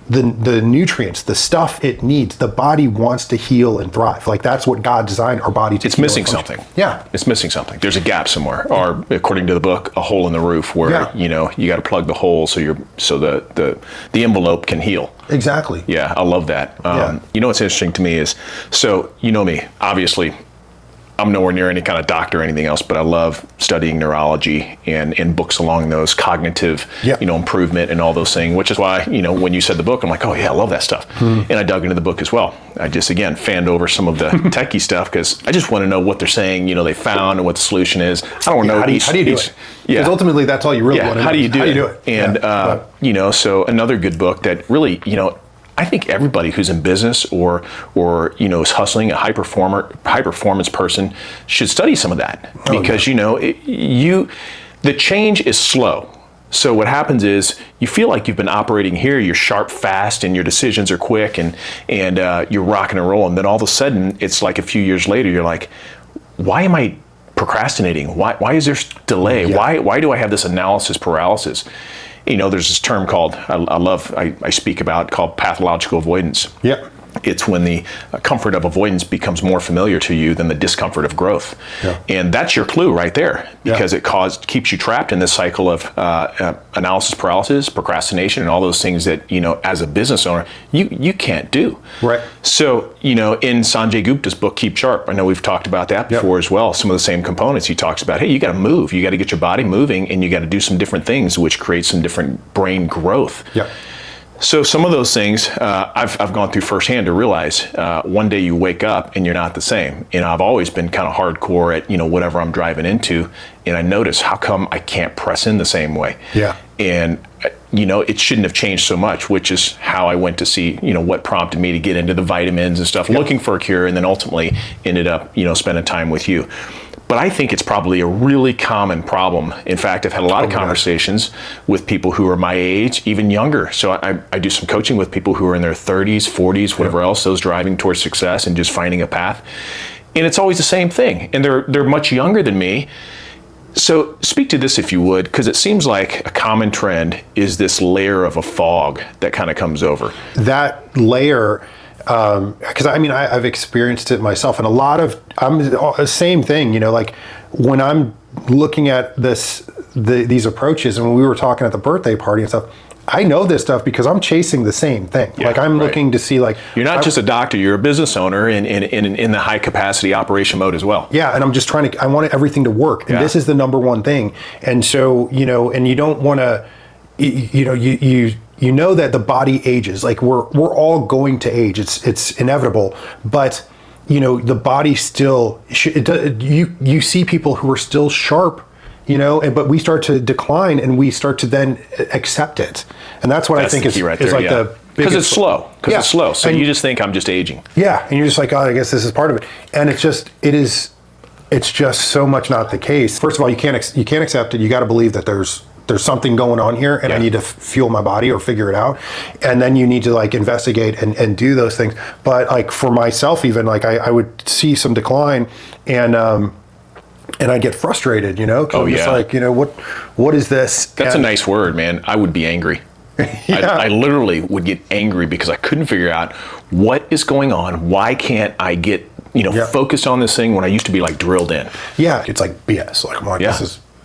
S1: the nutrients, the stuff it needs. The body wants to heal and thrive. Like, that's what God designed our body to.
S2: It's missing something.
S1: Yeah,
S2: it's missing something. There's a gap somewhere, or according to the book, a hole in the roof where you got to plug the hole so the envelope can heal.
S1: Exactly.
S2: Yeah, I love that. What's interesting to me is, so me, obviously. I'm nowhere near any kind of doctor or anything else, but I love studying neurology and books along those cognitive, improvement and all those things, which is why, when you said the book, I'm like, oh yeah, I love that stuff. And I dug into the book as well. I just, again, fanned over some of the techie stuff because I just want to know what they're saying, they found and what the solution is. I don't know.
S1: How do you do it? Because ultimately that's all you really want to know.
S2: How do you do it? And, so another good book that really, I think everybody who's in business or is hustling, a high performance person, should study some of that because the change is slow. So what happens is you feel like you've been operating here, you're sharp, fast, and your decisions are quick, and you're rocking and rolling. Then all of a sudden, it's like a few years later, you're like, why am I procrastinating? Why is there delay? Yeah. Why do I have this analysis paralysis? There's this term called, I speak about, called pathological avoidance.
S1: Yeah.
S2: It's when the comfort of avoidance becomes more familiar to you than the discomfort of growth. Yeah. And that's your clue right there, because it keeps you trapped in this cycle of analysis paralysis, procrastination, and all those things that, as a business owner, you can't do.
S1: Right.
S2: So, in Sanjay Gupta's book, Keep Sharp, I know we've talked about that before as well, some of the same components. He talks about, hey, you got to move, you got to get your body moving, and you got to do some different things, which creates some different brain growth.
S1: Yeah.
S2: So some of those things I've gone through firsthand to realize one day you wake up and you're not the same. And I've always been kind of hardcore at whatever I'm driving into, and I notice how come I can't press in the same way. Yeah. And it shouldn't have changed so much, which is how I went to see what prompted me to get into the vitamins and stuff, looking for a cure, and then ultimately ended up spending time with you. But I think it's probably a really common problem. In fact, I've had a lot of conversations with people who are my age, even younger. So I do some coaching with people who are in their 30s, 40s, whatever else, those driving towards success and just finding a path. And it's always the same thing. And they're much younger than me. So speak to this if you would, because it seems like a common trend is this layer of a fog that kind of comes over.
S1: That layer, because I've experienced it myself, and same thing, like when I'm looking at these approaches, and when we were talking at the birthday party and stuff, I know this stuff because I'm chasing the same thing.
S2: Yeah,
S1: like I'm looking to see like
S2: you're not just a doctor, you're a business owner in the high capacity operation mode as well.
S1: Yeah, and I'm just I want everything to work, and this is the number one thing. And so and you don't want to, you know that the body ages. Like we're all going to age. It's inevitable, but the body still you see people who are still sharp. But we start to decline, and we start to then accept it, and that's what I think is the biggest.
S2: Because it's slow. It's slow. So you just think I'm just aging.
S1: Yeah, and you're just like, oh, I guess this is part of it, and it's just so much not the case. First of all, you can't accept it. You got to believe that there's something going on here, and I need to fuel my body or figure it out, and then you need to like investigate and do those things. But like for myself, even like I would see some decline, and I get frustrated, I'm just like, what is this?
S2: That's a nice word, man. I would be angry. I literally would get angry because I couldn't figure out what is going on. Why can't I get, focused on this thing when I used to be like drilled in?
S1: Yeah, it's like BS. Like, I'm like,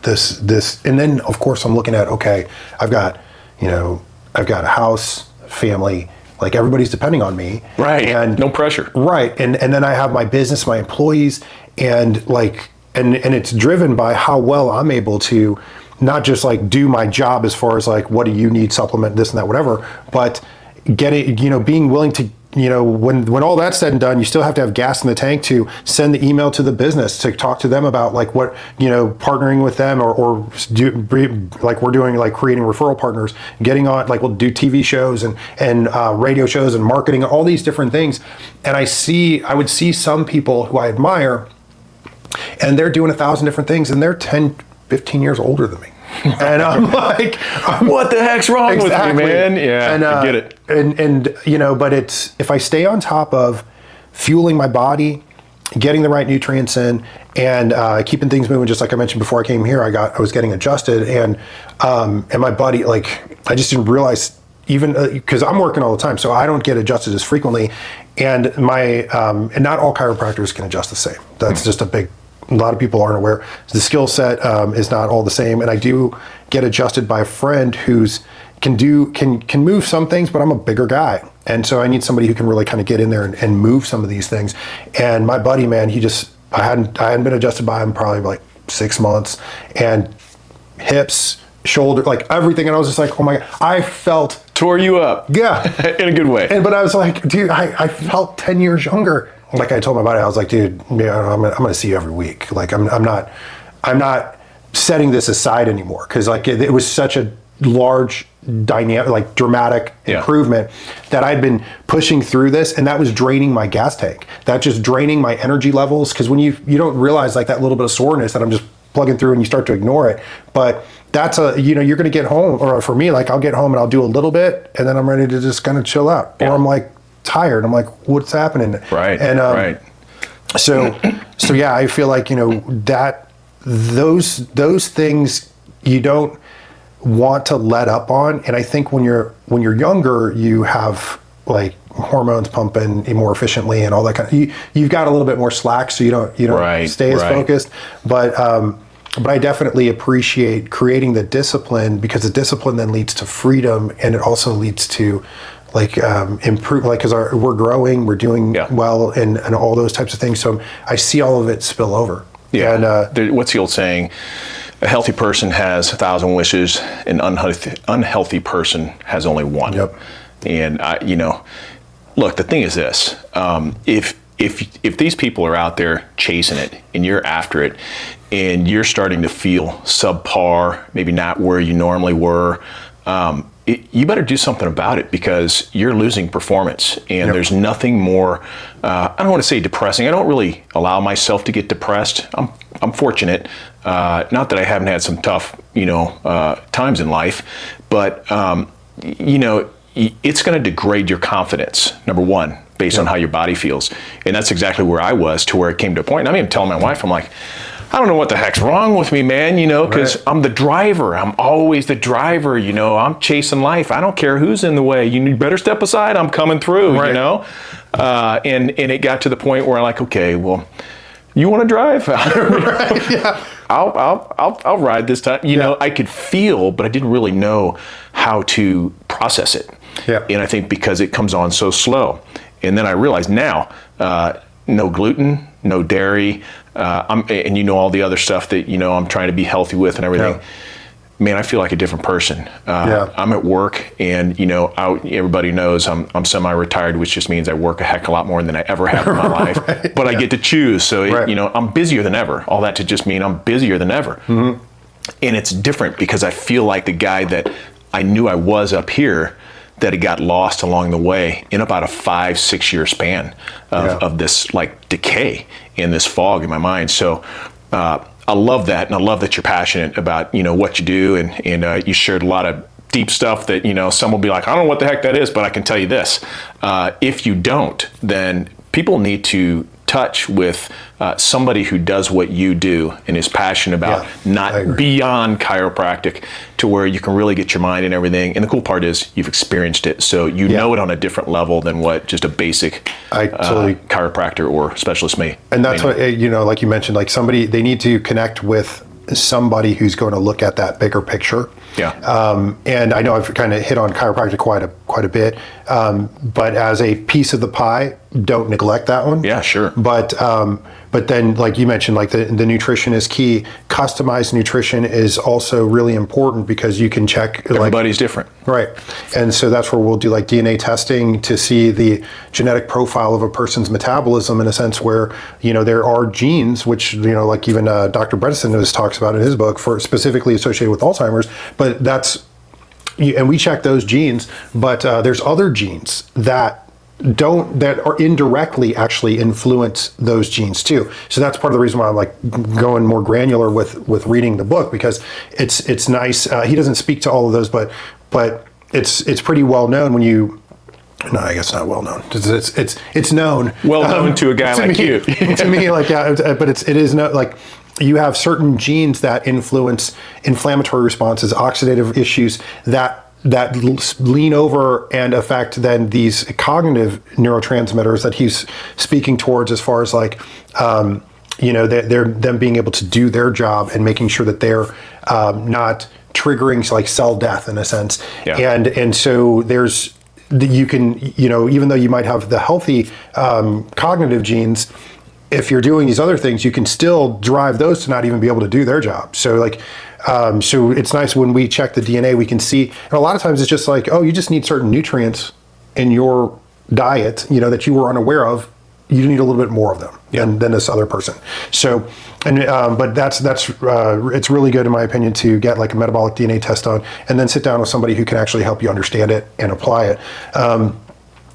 S1: this. And then of course I'm looking at, okay, I've got a house, family, like everybody's depending on me.
S2: Right.
S1: And
S2: no pressure.
S1: Right. And then I have my business, my employees, and like, and it's driven by how well I'm able to not just like do my job as far as like, what do you need, supplement this and that, whatever, but being willing to, when all that's said and done, you still have to have gas in the tank to send the email to the business to talk to them about like what, partnering with them or do, like we're doing, like creating referral partners, getting on, like we'll do TV shows and radio shows and marketing, all these different things. And I would see some people who I admire, and they're doing 1,000 different things, and they're 10, 15 years older than me. And I'm like,
S2: what the heck's wrong with me, man? Yeah, and, I get it.
S1: And but it's, if I stay on top of fueling my body, getting the right nutrients in, and keeping things moving, just like I mentioned before I came here, I was getting adjusted, and my body, like, I just didn't realize, even because I'm working all the time, so I don't get adjusted as frequently, and and not all chiropractors can adjust the same. That's just a lot of people aren't aware. The skill set is not all the same, and I do get adjusted by a friend who's can move some things, but I'm a bigger guy, and so I need somebody who can really kind of get in there and move some of these things. And my buddy, man, I hadn't been adjusted by him probably like 6 months, and hips, shoulder, like everything, and I was just like, oh my God, I felt
S2: tore you up.
S1: Yeah,
S2: in a good way.
S1: But I was like, dude, I felt 10 years younger. Like I told my body, I was like, dude, I'm going to see you every week. Like I'm not setting this aside anymore, because like it was such a large dynamic, like dramatic improvement that I'd been pushing through this, and that was draining my gas tank. That just draining my energy levels, because when you don't realize like that little bit of soreness that I'm just plugging through, and you start to ignore it. But that's you're going to get home, or for me, like I'll get home and I'll do a little bit, and then I'm ready to just kind of chill out, or I'm like tired. I'm like, what's happening?
S2: Right.
S1: And
S2: right.
S1: So yeah, I feel like that those things you don't want to let up on. And I think when you're younger, you have like hormones pumping more efficiently and all that kind of. You've got a little bit more slack, so you don't stay as focused. But I definitely appreciate creating the discipline, because the discipline then leads to freedom, and it also leads to like improve, like, because we're growing, we're doing well, and all those types of things. So I see all of it spill over.
S2: Yeah. And what's the old saying? A healthy person has 1,000 wishes. An unhealthy person has only one.
S1: Yep.
S2: And look, the thing is this: if these people are out there chasing it, and you're after it, and you're starting to feel subpar, maybe not where you normally were, you better do something about it, because you're losing performance, and there's nothing more, I don't want to say depressing. I don't really allow myself to get depressed. I'm fortunate, not that I haven't had some tough, times in life, but, it's going to degrade your confidence, number one, based on how your body feels. And that's exactly where I was, to where it came to a point. And I'm even telling my wife, I'm like, I don't know what the heck's wrong with me, man, because
S1: Right.
S2: I'm the driver. I'm always the driver, I'm chasing life. I don't care who's in the way. You better step aside. I'm coming through,
S1: Right.
S2: And it got to the point where I'm like, okay, well, you want to drive?
S1: Right, yeah.
S2: I'll ride this time. I could feel, but I didn't really know how to process it.
S1: Yeah.
S2: And I think because it comes on so slow. And then I realized now, no gluten, no dairy, and all the other stuff that, I'm trying to be healthy with and everything.
S1: Yeah.
S2: Man, I feel like a different person.
S1: Yeah.
S2: I'm at work, and everybody knows I'm semi-retired, which just means I work a heck of a lot more than I ever have in my life.
S1: Right.
S2: But I get to choose, so
S1: Right.
S2: I'm busier than ever. All that to just mean I'm busier than ever. Mm-hmm. And it's different because I feel like the guy that I knew I was up here, that it got lost along the way in about a 5-6 year span of this like decay in this fog in my mind. So I love that, and I love that you're passionate about what you do, and you shared a lot of deep stuff that some will be like, I don't know what the heck that is, but I can tell you this: if you don't, then people need to touch with somebody who does what you do and is passionate about, not beyond chiropractic, to where you can really get your mind and everything. And the cool part is you've experienced it, so you know it on a different level than what just a basic chiropractor or specialist may.
S1: And that's what, like you mentioned, like somebody, they need to connect with somebody who's going to look at that bigger picture.
S2: Yeah.
S1: And I know I've kind of hit on chiropractic quite a bit, but as a piece of the pie, don't neglect that one.
S2: Yeah, sure.
S1: But then, like you mentioned, like the nutrition is key. Customized nutrition is also really important because you can check.
S2: Everybody's different.
S1: Right. And so that's where we'll do like DNA testing to see the genetic profile of a person's metabolism, in a sense where, there are genes, which, like even Dr. Bredesen talks about in his book, for specifically associated with Alzheimer's, but and we check those genes, but there's other genes that are indirectly actually influence those genes too. So that's part of the reason why I'm like going more granular with reading the book, because it's nice. He doesn't speak to all of those, but it's pretty well known when you. No, I guess not well known. It's known.
S2: Well known to a guy like you.
S1: To me, like but it is not like. You have certain genes that influence inflammatory responses, oxidative issues that lean over and affect then these cognitive neurotransmitters that he's speaking towards, as far as like, they're them being able to do their job and making sure that they're not triggering like cell death in a sense.
S2: Yeah.
S1: And so you can, even though you might have the healthy cognitive genes, if you're doing these other things, you can still drive those to not even be able to do their job. So like, so it's nice when we check the DNA, we can see, and a lot of times it's just like, oh, you just need certain nutrients in your diet, that you were unaware of. You need a little bit more of them than this other person. So, but that's it's really good in my opinion to get like a metabolic DNA test done, and then sit down with somebody who can actually help you understand it and apply it. And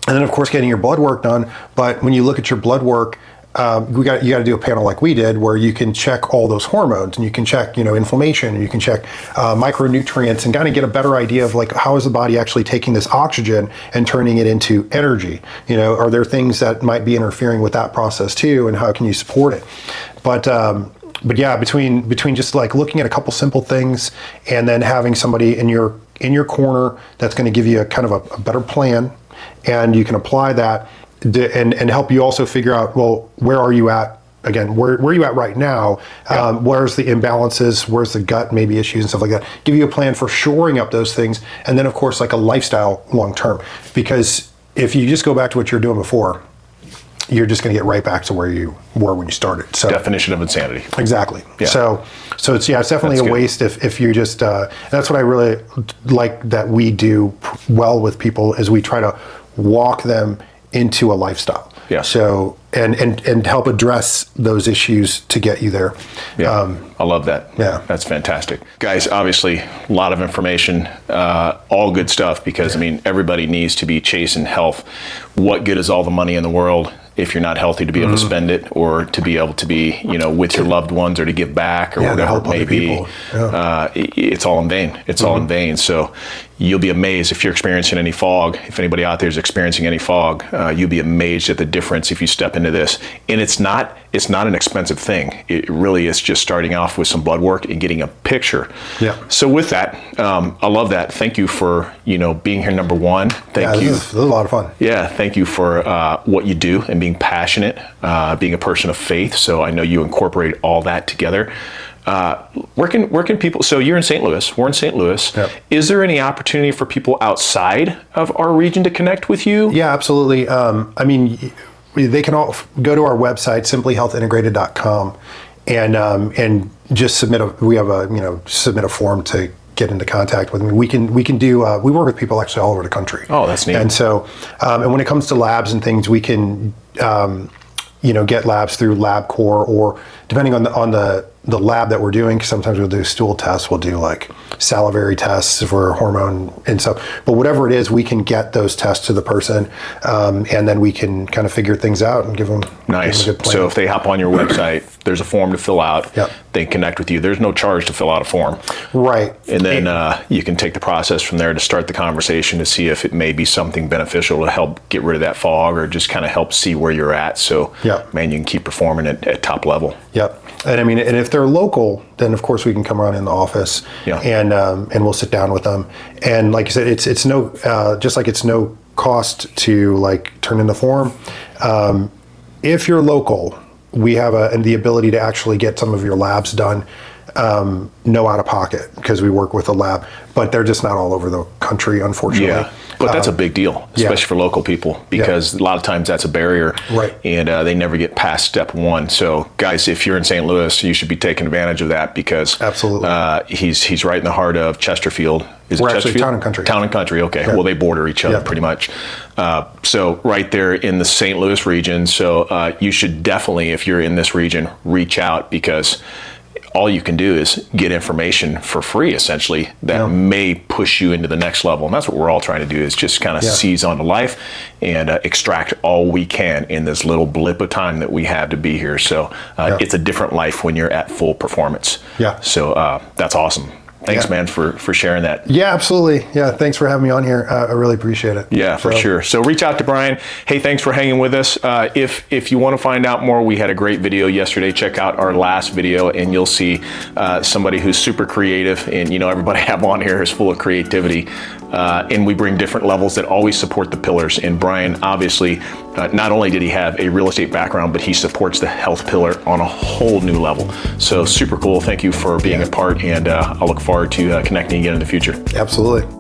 S1: then of course getting your blood work done. But when you look at your blood work, you got to do a panel like we did, where you can check all those hormones, and you can check, inflammation, and you can check micronutrients, and kind of get a better idea of like, how is the body actually taking this oxygen and turning it into energy? Are there things that might be interfering with that process too, and how can you support it? But yeah, between just like looking at a couple simple things, and then having somebody in your corner that's going to give you a kind of a better plan, and you can apply that. And help you also figure out, well, where are you at? Again, where are you at right now? Where's the imbalances? Where's the gut maybe issues and stuff like that? Give you a plan for shoring up those things. And then, of course, like a lifestyle long term. Because if you just go back to what you're doing before, you're just going to get right back to where you were when you started. So
S2: definition of insanity.
S1: Exactly.
S2: Yeah.
S1: So it's definitely a waste if you just. That's what I really like that we do well with people, is we try to walk them into a lifestyle.
S2: Yeah.
S1: So and help address those issues to get you there.
S2: Yeah. I love that.
S1: Yeah.
S2: That's fantastic. Guys, obviously a lot of information, all good stuff, because everybody needs to be chasing health. What good is all the money in the world if you're not healthy to be able to spend it, or to be able to be, with your loved ones, or to give back, or whatever it may be. Yeah. It's all in vain. It's all in vain. So, you'll be amazed if you're experiencing any fog. If anybody out there is experiencing any fog, you'll be amazed at the difference if you step into this. And it's not an expensive thing. It really is just starting off with some blood work and getting a picture.
S1: Yeah.
S2: So with that, I love that. Thank you for being here, number one. Thank you.
S1: This is a lot of fun.
S2: Yeah, thank you for what you do and being passionate, being a person of faith. So I know you incorporate all that together. Where can people, so you're in St. Louis, we're in St. Louis.
S1: Yep.
S2: Is there any opportunity for people outside of our region to connect with you?
S1: Yeah, absolutely. I mean, they can all go to our website, simplyhealthintegrated.com, and just submit a form to get into contact with me. We work with people actually all over the country.
S2: Oh, that's neat.
S1: And so, and when it comes to labs and things, we can, get labs through LabCorp, or depending on the lab that we're doing, 'cause sometimes we'll do stool tests, we'll do like salivary tests for hormone and stuff. But whatever it is, we can get those tests to the person, and then we can kind of figure things out and give them
S2: Nice.
S1: a good plan.
S2: So if they hop on your website, there's a form to fill out.
S1: Yep.
S2: They connect with you. There's no charge to fill out a form.
S1: Right.
S2: And then you can take the process from there to start the conversation to see if it may be something beneficial to help get rid of that fog, or just kind of help see where you're at. So,
S1: Yep.
S2: man, you can keep performing at top level.
S1: Yep. And I mean, and if they're local, then of course we can come around in the office,
S2: Yeah.
S1: and we'll sit down with them. And like I said, it's no, just like it's no cost to like turn in the form. If you're local, we have the ability to actually get some of your labs done, no out of pocket, because we work with a lab, but they're just not all over the country, unfortunately.
S2: Yeah, but that's a big deal, especially for local people, because a lot of times that's a barrier,
S1: Right.
S2: And they never get past step one. So, guys, if you're in St. Louis, you should be taking advantage of that, because
S1: Absolutely.
S2: He's right in the heart of Chesterfield. Is
S1: We're
S2: it
S1: actually
S2: Chesterfield?
S1: Town and Country.
S2: Town and Country. Okay.
S1: Yeah.
S2: Well, they border each other
S1: Yeah.
S2: pretty much. So right there in the St. Louis region. So you should definitely, if you're in this region, reach out, because all you can do is get information for free, essentially, that may push you into the next level. And that's what we're all trying to do, is just kind of seize onto life and extract all we can in this little blip of time that we have to be here. So it's a different life when you're at full performance.
S1: Yeah.
S2: So that's awesome. Thanks, man, for sharing that.
S1: Yeah, absolutely. Yeah, thanks for having me on here. I really appreciate it.
S2: Yeah, for sure. So reach out to Bryan. Hey, thanks for hanging with us. If you want to find out more, we had a great video yesterday. Check out our last video, and you'll see somebody who's super creative. And everybody I have on here is full of creativity. And we bring different levels that always support the pillars. And Bryan, obviously, not only did he have a real estate background, but he supports the health pillar on a whole new level. So super cool. Thank you for being a part, and I'll look forward to connecting again in the future.
S1: Absolutely.